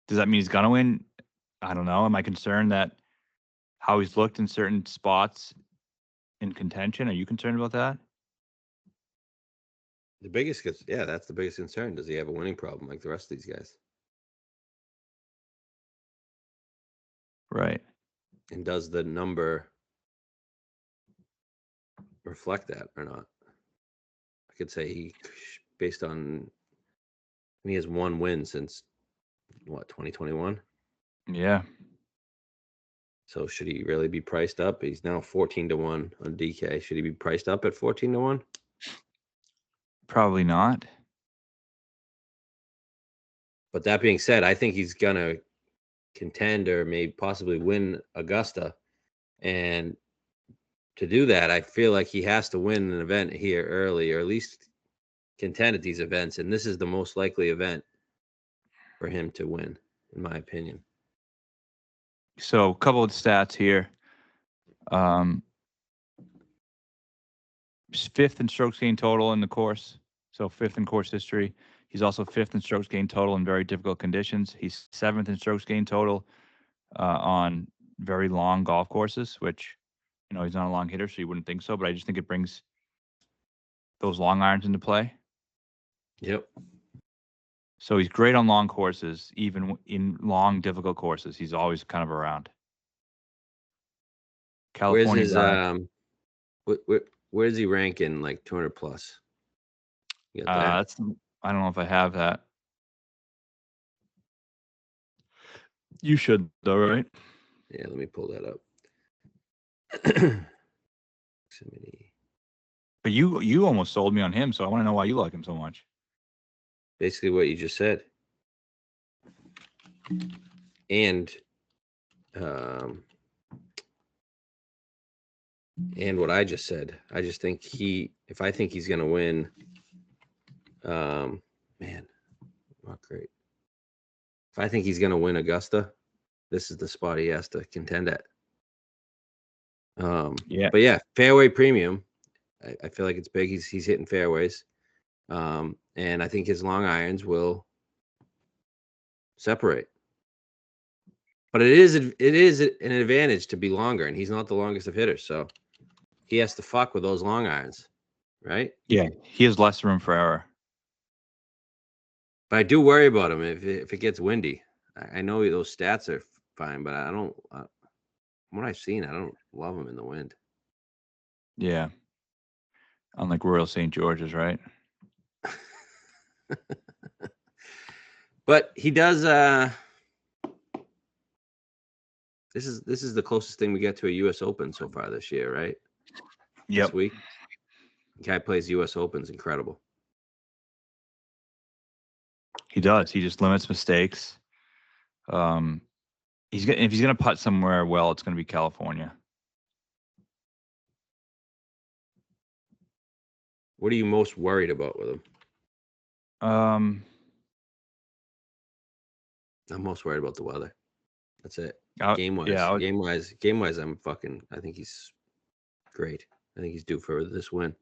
Does that mean he's gonna win? I don't know. Am I concerned that how he's looked in certain spots in contention? Are you concerned about that? That's the biggest concern. Does he have a winning problem like the rest of these guys? Right. And does the number reflect that or not? I could say based on he has one win since 2021. Yeah. So should he really be priced up? He's now 14-1 on DK. Should he be priced up at 14-1? Probably not. But that being said, I think he's gonna contend or maybe possibly win Augusta. And to do that, I feel like he has to win an event here early, or at least contend at these events. And this is the most likely event for him to win, in my opinion. So a couple of stats here. Fifth in strokes gained total in the course. So fifth in course history. He's also fifth in strokes gained total in very difficult conditions. He's seventh in strokes gained total on very long golf courses, which, he's not a long hitter, so you wouldn't think so. But I just think it brings those long irons into play. Yep. So he's great on long courses, even in long, difficult courses. He's always kind of around. California guy. Where does he rank in like 200 plus? You got that? I don't know if I have that. You should, though, right? Yeah, let me pull that up. But you almost sold me on him, so I want to know why you like him so much. Basically what you just said. And what I just said. I just think if I think he's gonna win, man, not great. If I think he's gonna win Augusta, this is the spot he has to contend at. Yeah. But yeah, fairway premium. I feel like it's big. He's hitting fairways. And I think his long irons will separate. But it is an advantage to be longer, and he's not the longest of hitters, so he has to fuck with those long irons, right? Yeah, he has less room for error. But I do worry about him if it gets windy. I know those stats are fine, but I don't. From what I've seen, I don't love him in the wind. Yeah. Unlike Royal St. George's, right? But he does. This is the closest thing we get to a U.S. Open so far this year, right? Yep. This week, the guy plays U.S. Open's incredible. He does. He just limits mistakes. If he's gonna putt somewhere, well, it's gonna be California. What are you most worried about with him? Um, I'm most worried about the weather. That's it. Game wise, yeah, I think he's great. I think he's due for this win.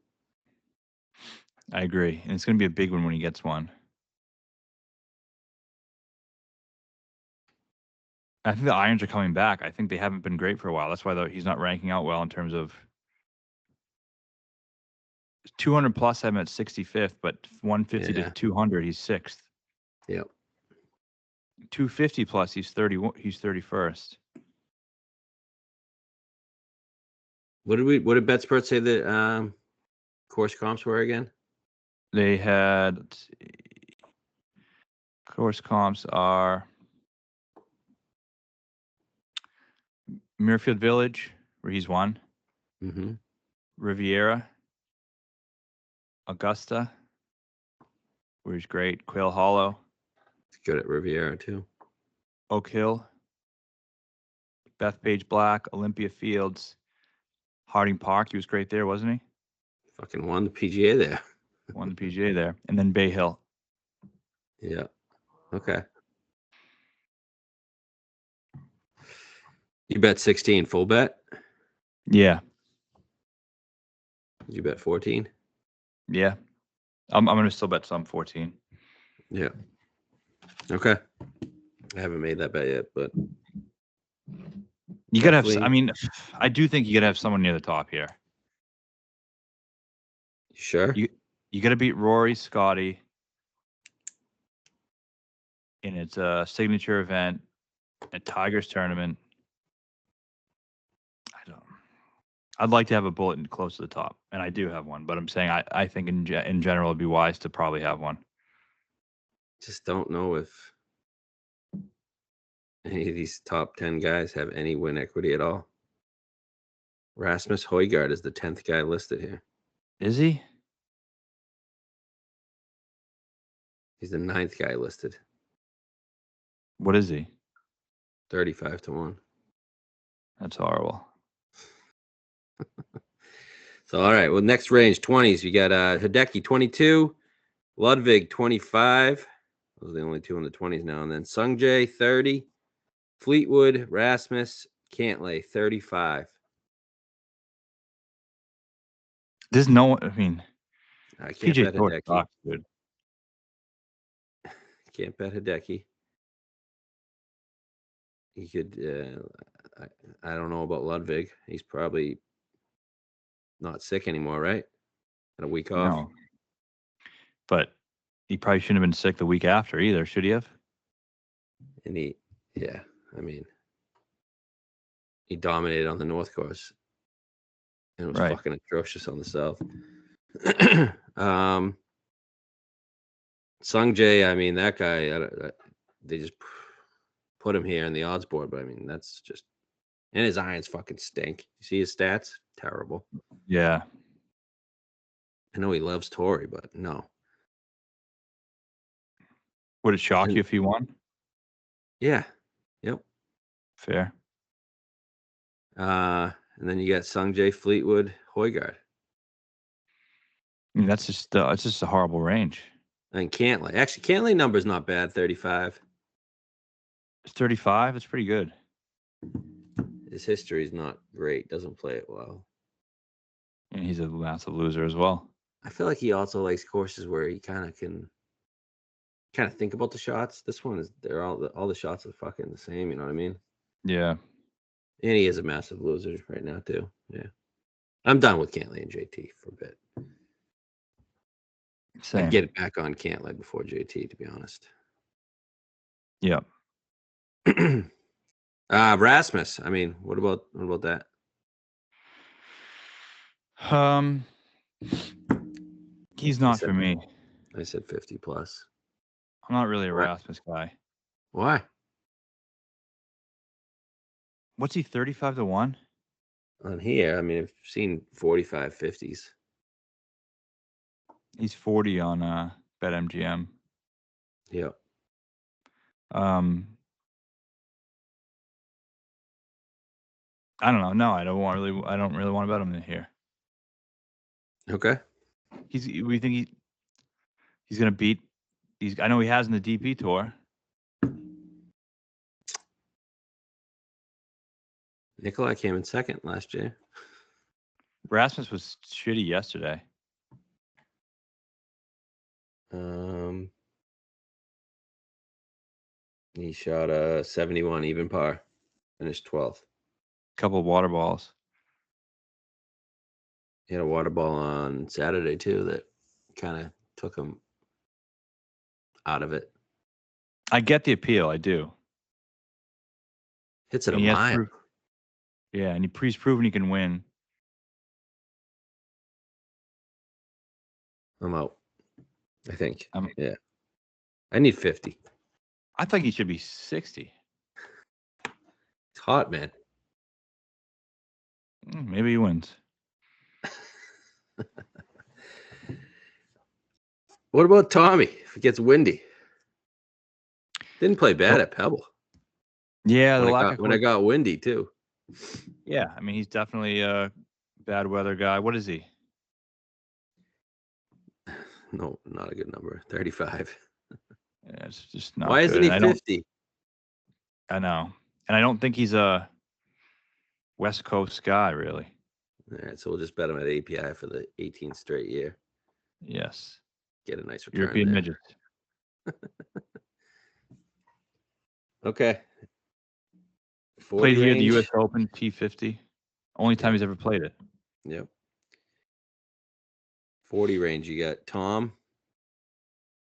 I agree, and it's gonna be a big one when he gets one. I think the irons are coming back. I think they haven't been great for a while. That's why he's not ranking out well in terms of 200 plus. I'm at 65th, but 150 to 200, he's 6th. Yep. 250 plus, he's 31st. What did BetSport say the course comps were again? They had, let's see, course comps are Muirfield Village, where he's won. Mm-hmm. Riviera, Augusta, where he's great. Quail Hollow. He's good at Riviera too. Oak Hill, Bethpage Black, Olympia Fields, Harding Park. He was great there, wasn't he? Fucking won the PGA there. Won the PGA there. And then Bay Hill. Yeah. Okay. You bet 16 full bet? Yeah. Did you bet 14? Yeah. I'm going to still bet some 14. Yeah. Okay. I haven't made that bet yet, but you got to have, I mean, I do think you got to have someone near the top here. Sure. You got to beat Rory, Scottie. And it's a signature event, a Tigers tournament. I'd like to have a bullet close to the top, and I do have one. But I'm saying I think in general it'd be wise to probably have one. Just don't know if any of these top 10 guys have any win equity at all. Rasmus Højgaard is the 10th guy listed here. Is he? He's the 9th guy listed. What is he? 35 to 1. That's horrible. So, all right. Well, next range, 20s. You got Hideki, 22. Ludwig, 25. Those are the only two in the 20s now. And then Sungjae, 30. Fleetwood, Rasmus, Cantlay, 35. There's no, I mean, I can't PJ bet Tour Hideki. dude. Can't bet Hideki. He could, I don't know about Ludwig. He's probably not sick anymore, right? Had a week off. No. But he probably shouldn't have been sick the week after either, should he have? And he dominated on the North Course. And it was fucking atrocious on the South. Sungjae, I mean, that guy, they just put him here in the odds board, but I mean, that's just, and his irons fucking stink. You see his stats? Terrible. Yeah. I know he loves Torrey, but no. Would it shock you if he won? Yeah. Yep. Fair. And then you got Sungjae, Fleetwood, Højgaard. I mean, it's just a horrible range. And Cantlay. Actually, Cantlay number's not bad, 35. It's 35. It's pretty good. His history's not great. Doesn't play it well. And he's a massive loser as well. I feel like he also likes courses where he kind of can think about the shots. This one is all the shots are fucking the same. You know what I mean? Yeah. And he is a massive loser right now too. Yeah. I'm done with Cantlay and JT for a bit. Same. I'd get back on Cantlay before JT, to be honest. Yeah. Rasmus. I mean, what about that? He's not for me. I said 50 plus. I'm not really a Rasmus guy. Why? What's he, 35-1? On here, I mean, I've seen 45, 50s. He's 40 on BetMGM. Yep. I don't know. No, I don't really want to bet him in here. Okay. We think he's gonna beat these. I know he has in the DP tour. Nikolai came in second last year. Rasmus was shitty yesterday. He shot a 71 even par, finished 12th. Couple of water balls. He had a water ball on Saturday too that kind of took him out of it. I get the appeal. I do. Hits it a mile. Yeah, and he's proven he can win. I'm out. I think. Yeah. I need 50. I think he should be 60. It's hot, man. Maybe he wins. What about Tommy if it gets windy? Didn't play bad at Pebble. Yeah, when I got windy too. Yeah, I mean he's definitely a bad weather guy. What is he? No, not a good number. 35. Yeah, it's just not. Why good. Isn't he 50? I know, and I don't think he's a West Coast guy, really. All right, so we'll just bet him at API for the 18th straight year. Yes. Get a nice return. European midget. Okay. Played here at the U.S. Open T50. Only time he's ever played it. Yep. 40 range. You got Tom.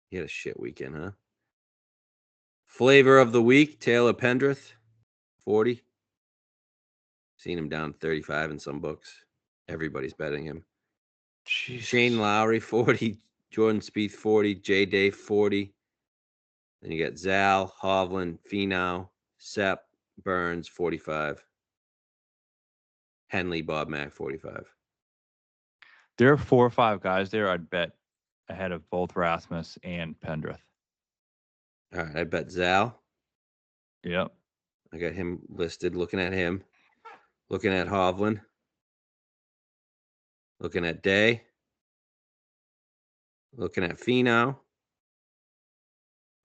He had a shit weekend, huh? Flavor of the week, Taylor Pendrith, 40. Seen him down 35 in some books. Everybody's betting him. Jesus. Shane Lowry, 40. Jordan Spieth, 40. J. Dave, 40. Then you got Zal, Hovland, Finau, Sepp, Burns, 45. Henley, Bob Mack, 45. There are 4 or 5 guys there I'd bet ahead of both Rasmus and Pendrith. All right, I bet Zal. Yep. I got him listed. Looking at him. Looking at Hovland. Looking at Day. Looking at Finau.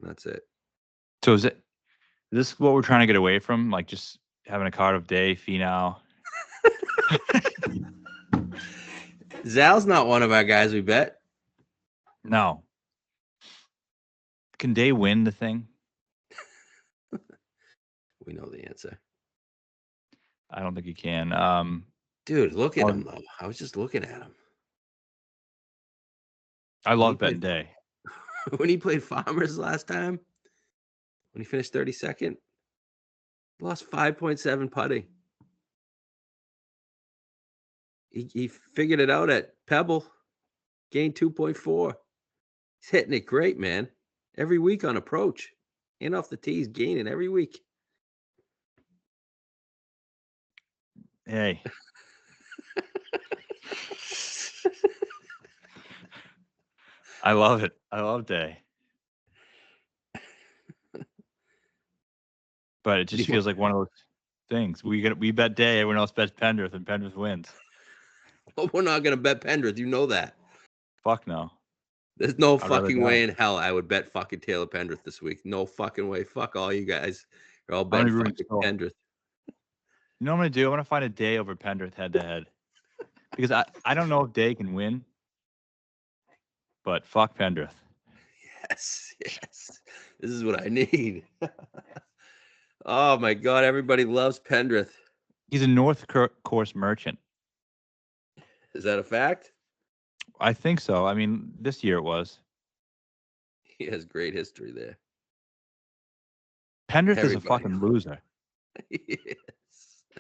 That's it. So is this what we're trying to get away from? Like just having a card of Day, Finau? Zal's not one of our guys we bet. No. Can Day win the thing? We know the answer. I don't think he can. Dude, look at him, though. I was just looking at him. I love betting Day. When he played Farmers last time, when he finished 32nd, he lost 5.7 putting. He figured it out at Pebble, gained 2.4. He's hitting it great, man. Every week on approach. And off the tee, he's gaining every week. Hey. I love it. I love Day. But it just feels like one of those things. We bet Day, everyone else bets Pendrith, and Pendrith wins. Well, we're not gonna bet Pendrith. You know that. Fuck no. There's no I'd rather fucking die. way in hell I would bet fucking Taylor Pendrith this week. No fucking way. Fuck all you guys. You're all I'm gonna betting be rooting fucking so- Pendrith. You know what I'm gonna do? I'm gonna find a Day over Pendrith head to head. Because I don't know if Day can win. But fuck Pendrith. Yes. This is what I need. Oh my god, everybody loves Pendrith. He's a North Course merchant. Is that a fact? I think so. I mean, this year it was. He has great history there. Pendrith is a Everybody fucking loser. Yes.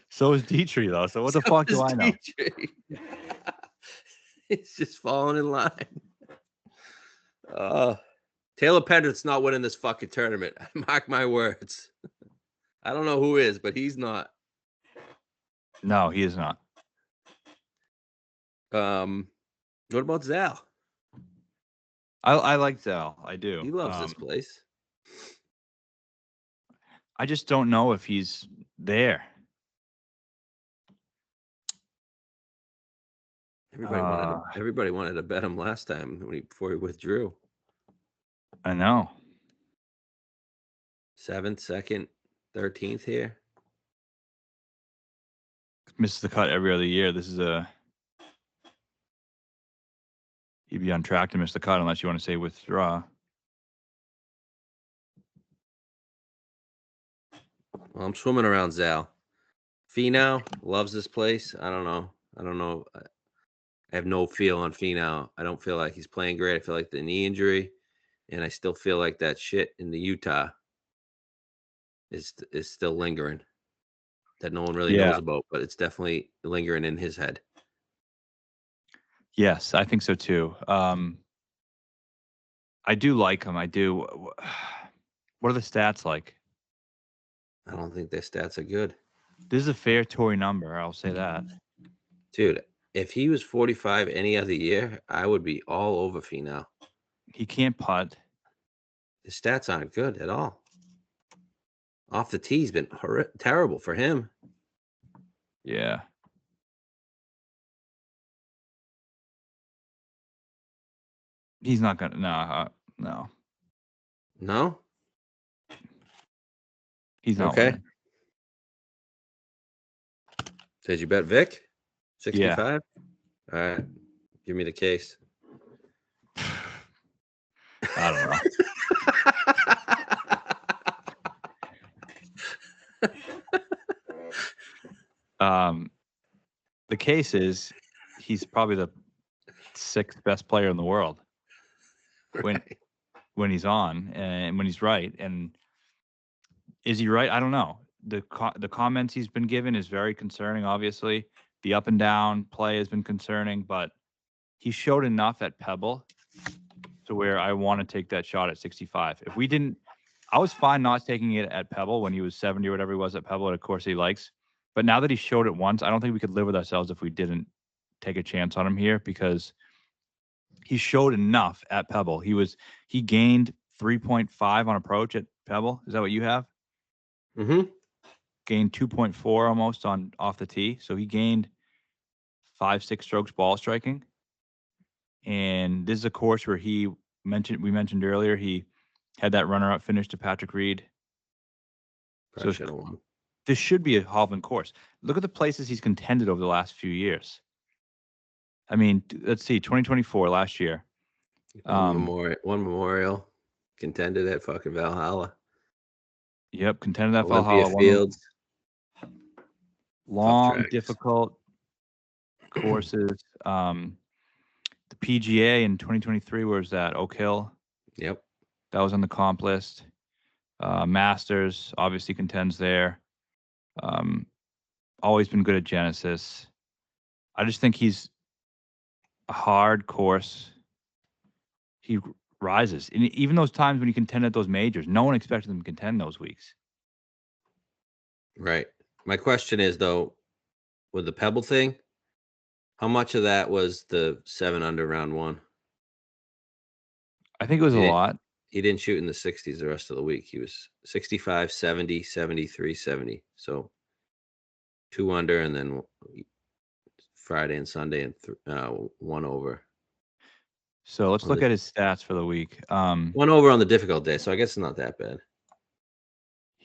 So is Dietrich, though. So what the fuck do I know? He's just falling in line. Taylor Pendrith's not winning this fucking tournament. Mark my words. I don't know who is, but he's not. No, he is not. What about Zal? I like Zal. I do. He loves this place. I just don't know if he's there. Everybody wanted to bet him last time before he withdrew. I know. 7th, 2nd, 13th here. Misses the cut every other year. This is he'd be on track to miss the cut unless you want to say withdraw. Well, I'm swimming around Zal. Finau loves this place. I don't know. I have no feel on Finau. I don't feel like he's playing great. I feel like the knee injury, and I still feel like that shit in the Utah is still lingering. That no one really knows about, but it's definitely lingering in his head. Yes, I think so too. I do like him. I do. What are the stats like? I don't think their stats are good. This is a fair Tory number. I'll say that. Dude, if he was 45 any other year, I would be all over Finau. He can't putt. His stats aren't good at all. Off the tee's been terrible for him. Yeah. He's not gonna. No. No. He's not. Okay. Winning. Did you bet Vic? 65? Yeah. All right. Give me the case. I don't know. The case is he's probably the 6th best player in the world when he's on and when he's right. And is he right? I don't know. The comments he's been given is very concerning. Obviously, the up and down play has been concerning, but he showed enough at Pebble to where I want to take that shot at 65. If we didn't, I was fine not taking it at Pebble when he was 70 or whatever he was at Pebble. And of course he likes. But now that he showed it once, I don't think we could live with ourselves if we didn't take a chance on him here because he showed enough at Pebble. He gained 3.5 on approach at Pebble. Is that what you have? Mm-hmm. Gained 2.4 almost on off the tee. So he gained 5-6 strokes ball striking. And this is a course where we mentioned earlier, he had that runner-up finish to Patrick Reed. So this should be a Hovland course. Look at the places he's contended over the last few years. I mean, let's see, 2024 last year. One memorial contended at fucking Valhalla. Yep, contended at Olympia Valhalla. Fields. Long, difficult courses. The PGA in 2023, where was that? Oak Hill. Yep. That was on the comp list. Masters obviously contends there. Always been good at Genesis. I just think he's a hard course. He rises. And even those times when he contended at those majors, no one expected him to contend those weeks. Right. My question is, though, with the Pebble thing, how much of that was the 7 under round 1? I think it was a lot. He didn't shoot in the 60s the rest of the week. He was 65, 70, 73, 70. So 2 under, and then Friday and Sunday and 1 over. So let's look at his stats for the week. 1 over on the difficult day, so I guess it's not that bad.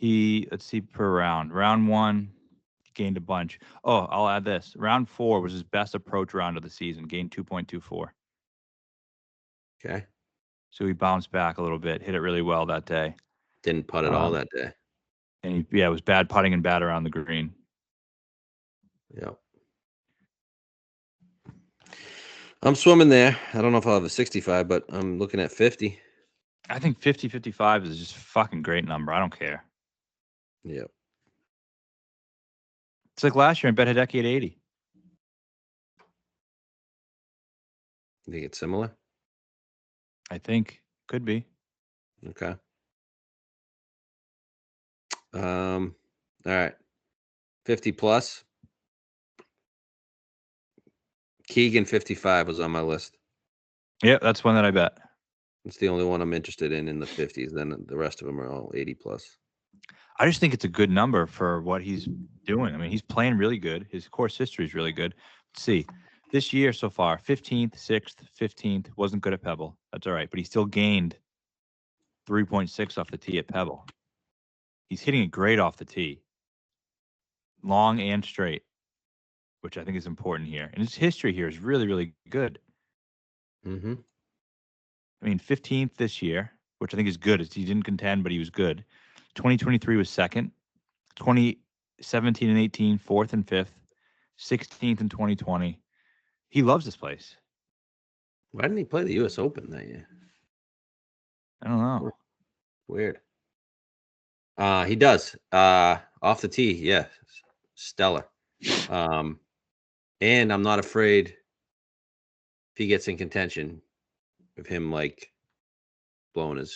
Let's see, per round. Round 1, gained a bunch. Oh, I'll add this. Round 4 was his best approach round of the season, gained 2.24. Okay. So he bounced back a little bit, hit it really well that day. Didn't putt at all that day. And it was bad putting and bad around the green. Yep. I'm swimming there. I don't know if I'll have a 65, but I'm looking at 50. I think 50, 55 is just a fucking great number. I don't care. Yep. It's like last year in Bet Hideki at 80. You think it's similar? I think. Could be. Okay. All right. 50 plus. Keegan 55 was on my list. Yeah, that's one that I bet. It's the only one I'm interested in the 50s. Then the rest of them are all 80 plus. I just think it's a good number for what he's doing. I mean, he's playing really good. His course history is really good. Let's see. This year so far, 15th, 6th, 15th, wasn't good at Pebble. That's all right. But he still gained 3.6 off the tee at Pebble. He's hitting it great off the tee. Long and straight, which I think is important here. And his history here is really, really good. Mm-hmm. I mean, 15th this year, which I think is good. He didn't contend, but he was good. 2023 was second. 2017 and 18, 4th and 5th. 16th in 2020. He loves this place. Why didn't he play the U.S. Open that year? I don't know. Weird. He does. Off the tee, yeah. Stellar. And I'm not afraid if he gets in contention of him like blowing it.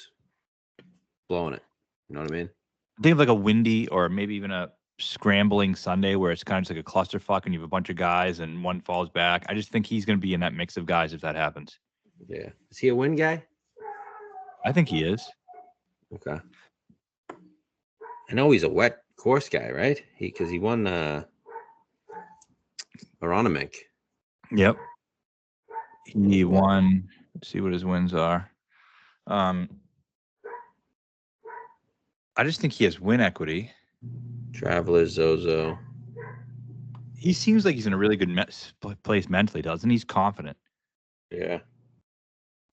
You know what I mean? Think of like a windy or maybe even a scrambling Sunday where it's kind of just like a clusterfuck and you have a bunch of guys and one falls back. I just think he's going to be in that mix of guys if that happens. Yeah. Is he a win guy? I think he is. Okay. I know he's a wet course guy, right? Because he won Aronimink. Yep. He won. Let's see what his wins are. I just think he has win equity. Travelers, Zozo. He seems like he's in a really good place mentally, doesn't he? He's confident. Yeah.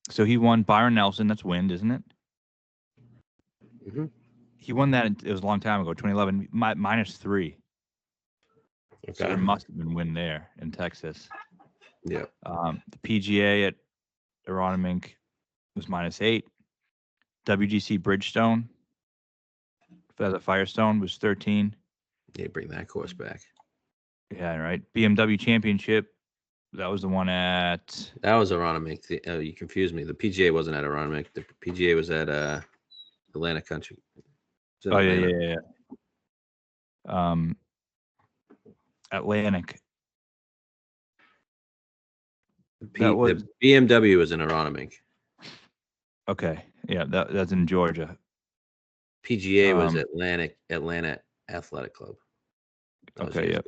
So he won Byron Nelson. That's wind, isn't it? Mm-hmm. He won that. It was a long time ago, 2011, -3. Okay. So there must have been wind there in Texas. Yeah. The PGA at Aronimink was -8. WGC Bridgestone, as a Firestone, was 13. Yeah, bring that course back. Yeah, right. BMW Championship, that was the one at... That was Aronimink. You confused me. The PGA wasn't at Aronimink. The PGA was at Atlantic Country. Oh, yeah. Atlantic. The BMW was in Aronimink. Okay. Yeah, that's in Georgia. PGA was Atlanta Athletic Club. Okay, yeah.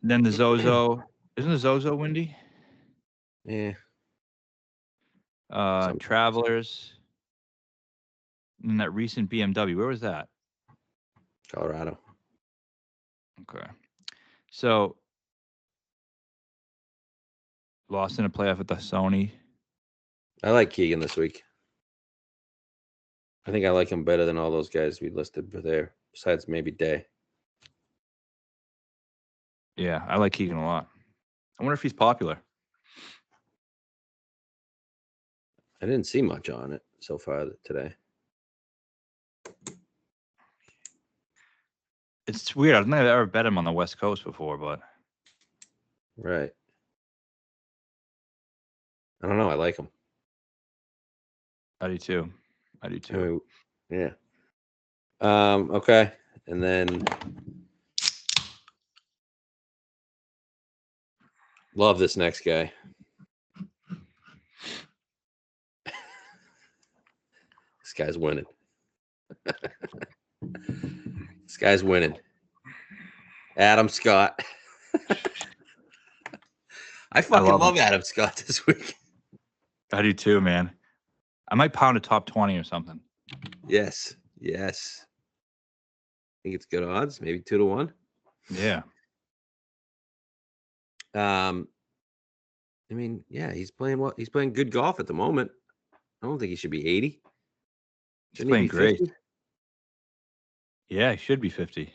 Then the Zozo. Isn't the Zozo windy? Yeah. Travelers. And that recent BMW, where was that? Colorado. Okay. So, lost in a playoff with the Sony. I like Keegan this week. I think I like him better than all those guys we listed there, besides maybe Day. Yeah, I like Keegan a lot. I wonder if he's popular. I didn't see much on it so far today. It's weird. I don't think I've ever bet him on the West Coast before, but... Right. I don't know. I like him. I do too. Yeah. Okay. And then love this next guy. guy's winning. This guy's winning. Adam Scott. I fucking love Adam Scott this week. I do too, man. I might pound a top 20 or something. Yes. I think it's good odds, maybe 2-1. Yeah. I mean, yeah, he's playing well. He's playing good golf at the moment. I don't think he should be 80. He's playing great. 50? Yeah, he should be 50.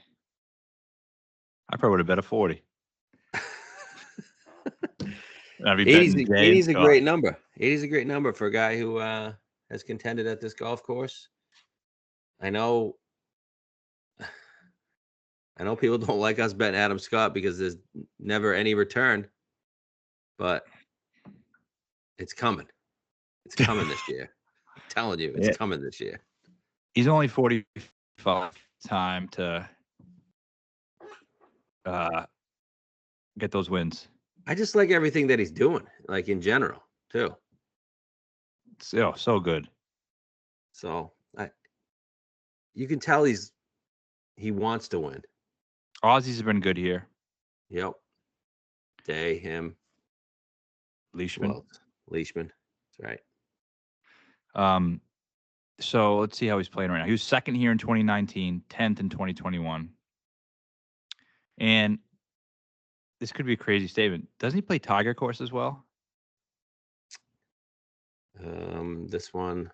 I probably would have bet a 40. 80's a great number. 80's a great number for a guy who has contended at this golf course. I know people don't like us betting Adam Scott because there's never any return, but it's coming. It's coming this year. I'm telling you, it's coming this year. He's only 45. Time to get those wins. I just like everything that he's doing, like in general, too. So good. So you can tell he wants to win. Aussies have been good here. Yep. Day, him. Leishman. Leishman. That's right. So let's see how he's playing right now. He was second here in 2019, 10th in 2021. And this could be a crazy statement. Doesn't he play Tiger course as well? This one.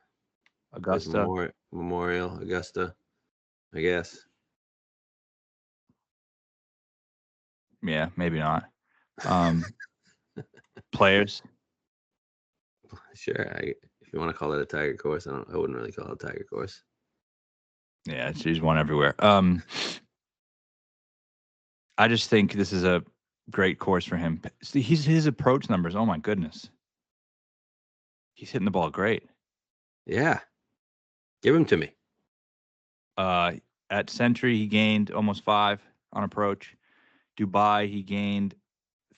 Augusta. Memorial, Augusta, I guess. Yeah, maybe not. Players. Sure. If you want to call it a Tiger course, I wouldn't really call it a Tiger course. Yeah, he's won everywhere. I just think this is a great course for him. See, his approach numbers. Oh my goodness, he's hitting the ball great. Yeah, give him to me. At Century, he gained almost 5 on approach. Dubai, he gained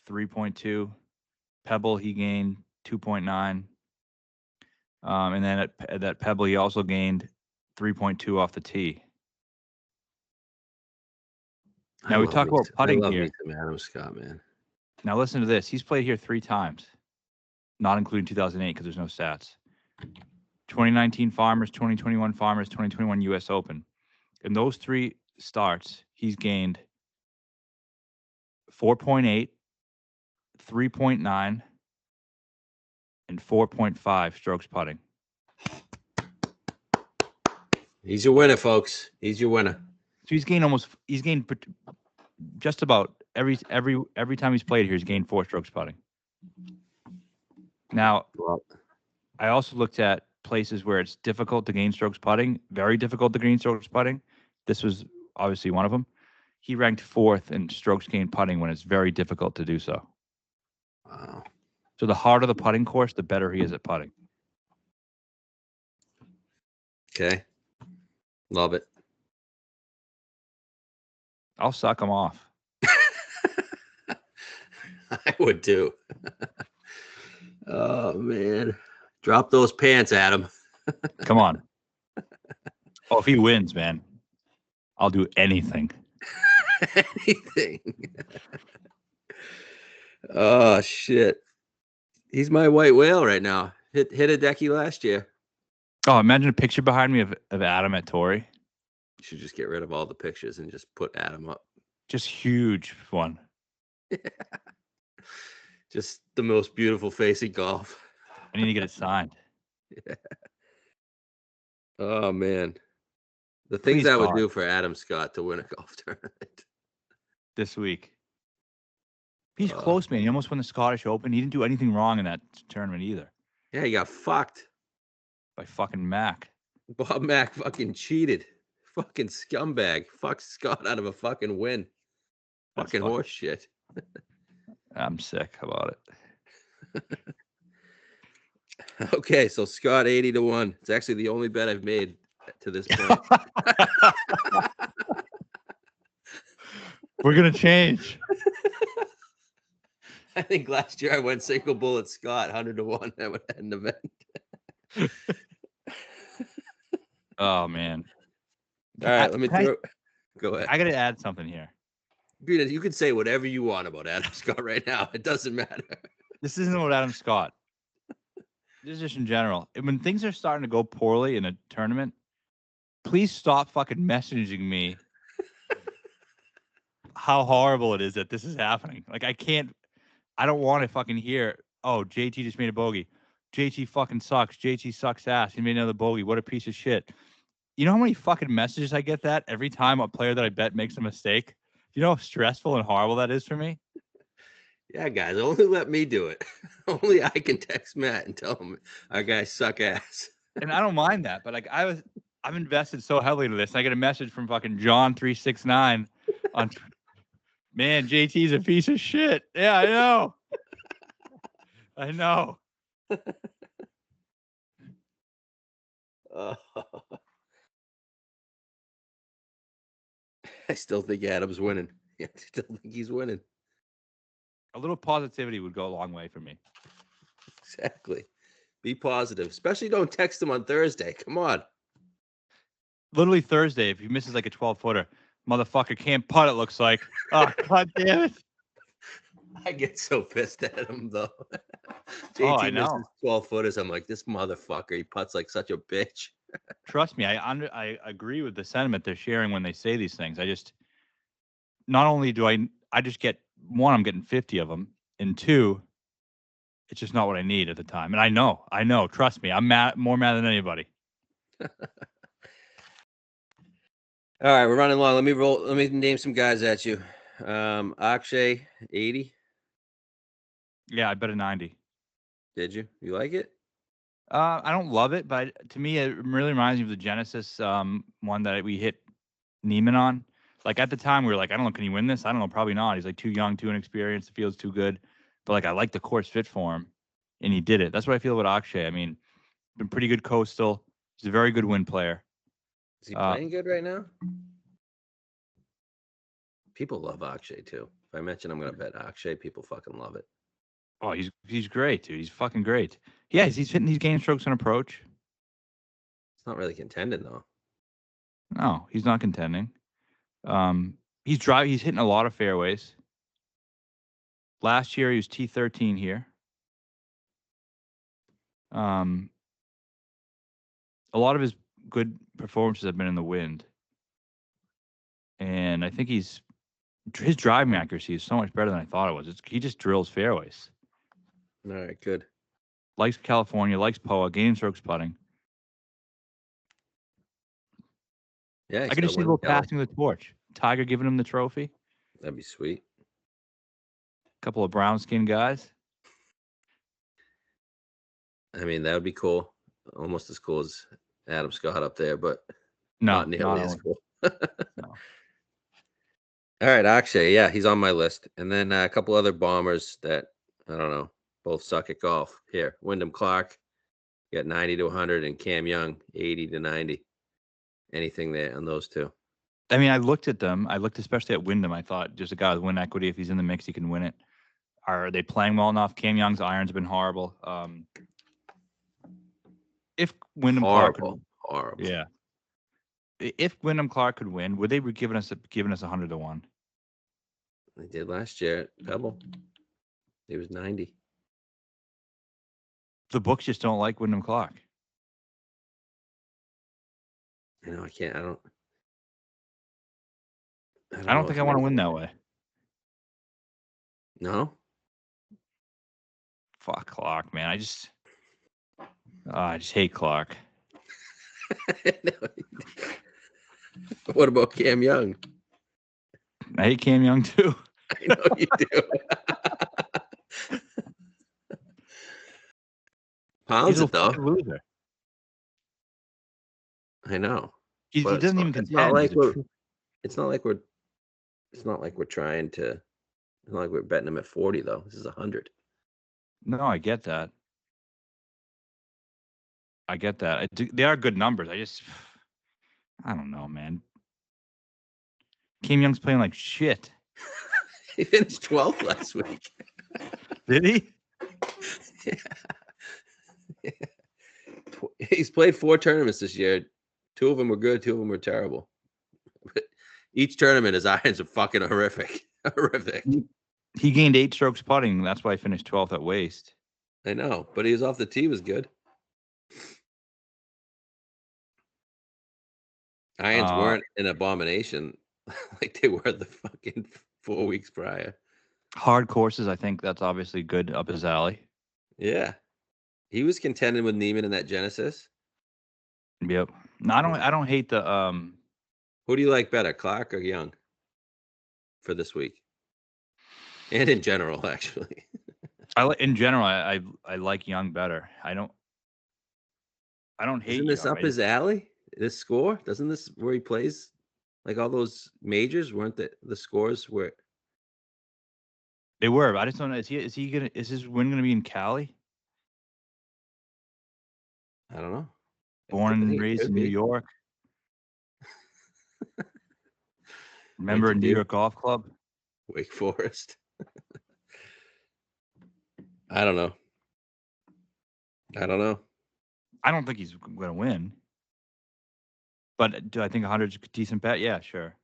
3.2. Pebble, he gained 2.9. And then at that Pebble, he also gained 3.2 off the tee. Now we talk about putting here. Adam Scott, man. Now listen to this. He's played here 3 times, not including 2008 because there's no stats. 2019 Farmers, 2021 Farmers, 2021 U.S. Open. In those 3 starts, he's gained 4.8, 3.9, and 4.5 strokes putting. He's your winner, folks. He's your winner. So he's gained just about every time he's played here, he's gained 4 strokes putting. Now, I also looked at places where it's difficult to gain strokes putting, very difficult to gain strokes putting. This was obviously one of them. He ranked 4th in strokes gained putting when it's very difficult to do so. Wow. So the harder the putting course, the better he is at putting. Okay. Love it. I'll suck him off. I would too. Oh, man. Drop those pants, Adam. Come on. Oh, if he wins, man, I'll do anything. Anything. Oh, shit. He's my white whale right now. Hit a decky last year. Oh, imagine a picture behind me of Adam at Torrey. You should just get rid of all the pictures and just put Adam up. Just huge one. Just the most beautiful face in golf. I need to get it signed. Yeah. Oh, man. The things I would do for Adam Scott to win a golf tournament. This week. He's close, man. He almost won the Scottish Open. He didn't do anything wrong in that tournament either. Yeah, he got fucked. By fucking Mac. Bob Mac fucking cheated. Fucking scumbag. Fucked Scott out of a fucking win. Fucking horse shit. I'm sick about it. Okay, so Scott 80-1. It's actually the only bet I've made to this point. We're gonna change. I think last year I went single bullet Scott 100-1 at an event. Oh man. All right, let me throw. Go ahead. I got to add something here. You can say whatever you want about Adam Scott right now. It doesn't matter. This isn't about Adam Scott. This is just in general. When things are starting to go poorly in a tournament, please stop fucking messaging me how horrible it is that this is happening. Like, I don't want to fucking hear, oh, JT just made a bogey. JT fucking sucks. JT sucks ass. He made another bogey. What a piece of shit. You know how many fucking messages I get that every time a player that I bet makes a mistake? Do you know how stressful and horrible that is for me? Yeah, guys, only let me do it. Only I can text Matt and tell him our guys suck ass. And I don't mind that, but like I'm invested so heavily into this. And I get a message from fucking John369 on, man, JT's a piece of shit. Yeah, I know. I know. I still think Adam's winning. I still think he's winning. A little positivity would go a long way for me. Exactly. Be positive. Especially don't text him on Thursday. Come on. Literally Thursday, if he misses like a 12-footer, motherfucker can't putt, it looks like. Oh, God damn it. I get so pissed at him, though. Oh, I JT know. misses 12-footers. I'm like, this motherfucker, he putts like such a bitch. Trust me, I agree with the sentiment they're sharing when they say these things. I just, not only do I just get, one, I'm getting 50 of them, and two, it's just not what I need at the time. And I know, trust me, I'm more mad than anybody. All right, we're running long. Let me name some guys at you. Akshay, 80. Yeah, I bet a 90. Did you? You like it? I don't love it, but to me, it really reminds me of the Genesis one that we hit Neiman on. Like at the time, we were like, I don't know, can he win this? I don't know, probably not. He's like too young, too inexperienced. The field's too good. But like, I like the course fit for him, and he did it. That's what I feel about Akshay. I mean, been pretty good coastal. He's a very good wind player. Is he playing good right now? People love Akshay too. If I mention I'm going to bet Akshay, people fucking love it. Oh, he's great, dude. He's fucking great. Yeah, he's hitting these game strokes on approach. It's not really contending though. No, he's not contending. He's hitting a lot of fairways. Last year he was T13 here. A lot of his good performances have been in the wind. And I think his driving accuracy is so much better than I thought it was. He just drills fairways. All right, good. Likes California, likes POA, game strokes putting. Yeah, I could just see a little passing the torch. Tiger giving him the trophy. That'd be sweet. A couple of brown skin guys. I mean, that would be cool. Almost as cool as Adam Scott up there, but No, not nearly as cool. No. All right, Akshay, yeah, he's on my list. And then a couple other bombers that, I don't know, both suck at golf. Here, Wyndham Clark, got 90 to 100, and Cam Young, 80 to 90. Anything there on those two? I mean, I looked at them. I looked especially at Wyndham. I thought just a guy with win equity. If he's in the mix, he can win it. Are they playing well enough? Cam Young's irons have been horrible. If Wyndham Clark could, horrible. Yeah. If Wyndham Clark could win, would they be giving us 100 to 1? They did last year at Pebble. He was 90. The books just don't like Wyndham Clark. I know. I can't. I don't think I want to win that way. No. Fuck Clark, man. I just hate Clark. What about Cam Young? I hate Cam Young too. I know you do. Pounds it though. Loser. I know. He doesn't even contend. It's not like we're trying to. It's not like we're betting him at 40 though. This is 100. No, I get that. They are good numbers. I don't know, man. Cam Young's playing like shit. He finished 12th last week. Did he? Yeah. He's played 4 tournaments this year, 2 of them were good. 2 of them were terrible. Each tournament, his irons are fucking horrific. Horrific. He gained 8 strokes putting. That's why he finished 12th at waist. I know, but he was off the tee. Was good. Irons weren't an abomination like they were the fucking 4 weeks prior. Hard courses, I think that's obviously good up his alley. Yeah. He was contending with Neiman in that Genesis. Yep. No, I don't hate the Who do you like better, Clark or Young, for this week? And in general, actually. in general, I like Young better. I don't hate Isn't this Young. up his alley? This score? Doesn't this where he plays? Like all those majors, weren't the scores where They were, but I just don't know. Is his win gonna be in Cali? I don't know. Born and raised in New York. Member of New York Golf Club. Wake Forest. I don't know. I don't think he's gonna win. But do I think 100's a decent bet? Yeah, sure.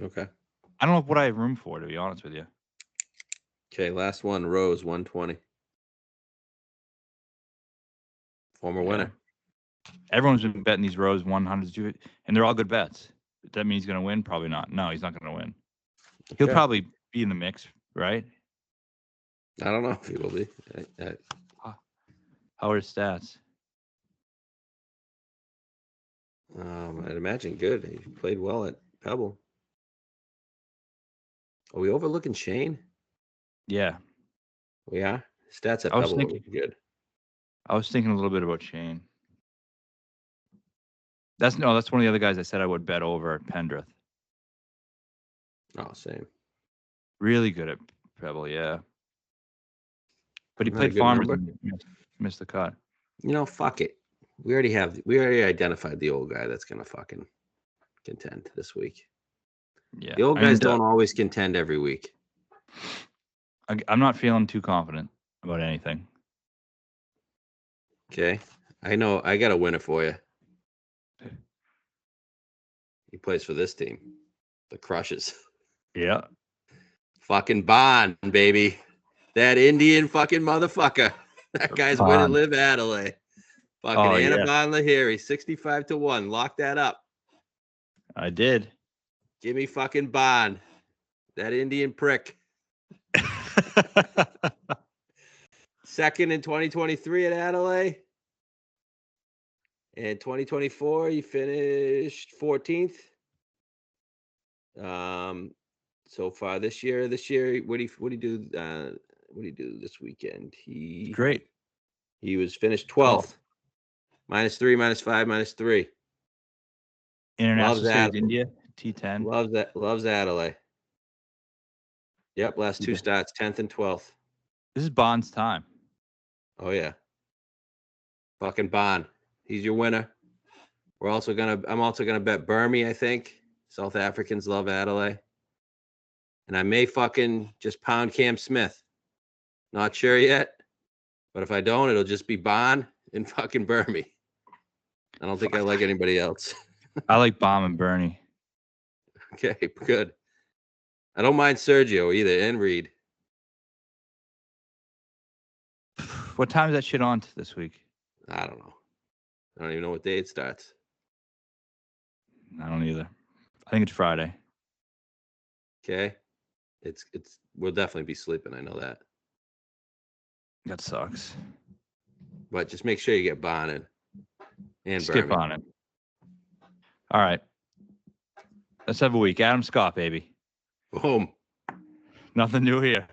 Okay. I don't know what I have room for, to be honest with you. Okay, last one, Rose, 120. Former winner. Everyone's been betting these Rose 100s, and they're all good bets. Does that mean he's going to win? Probably not. No, he's not going to win. Okay. He'll probably be in the mix, right? I don't know if he will be. How are his stats? I'd imagine good. He played well at Pebble. Are we overlooking Shane? Yeah. We are? Stats at Pebble were good. I was thinking a little bit about Shane. That's one of the other guys I said I would bet over at Pendrith. Oh, same. Really good at Pebble, yeah. But he played Farmers and missed the cut. You know, fuck it. We already identified the old guy that's gonna fucking contend this week. Yeah. The old guys don't always contend every week. I'm not feeling too confident about anything. Okay. I know I got a winner for you. He plays for this team. The Crushes. Yeah. Fucking Bond, baby. That Indian fucking motherfucker. That guy's winning Live Adelaide. Fucking Anna Bond Lahiri, 65-1. Lock that up. I did. Give me fucking Bond. That Indian prick. Second in 2023 at Adelaide. And 2024, he finished 14th. So far this year, what do you do? What do you do this weekend? Great. He was finished 12th. -3, -5, -3. International State of India, T10. Loves Adelaide. Yep, last 2 starts, 10th and 12th. This is Bond's time. Oh yeah. Fucking Bond. He's your winner. I'm also gonna bet Burmese, I think. South Africans love Adelaide. And I may fucking just pound Cam Smith. Not sure yet. But if I don't, it'll just be Bond and fucking Burmese. I don't think I like anybody else. I like Bomb and Bernie. Okay, good. I don't mind Sergio either, and Reed. What time is that shit on this week? I don't know. I don't even know what day it starts. I don't either. I think it's Friday. Okay. We'll definitely be sleeping. I know that. That sucks. But just make sure you get Bond and skip on it. All right. Let's have a week. Adam Scott, baby. Boom. Nothing new here.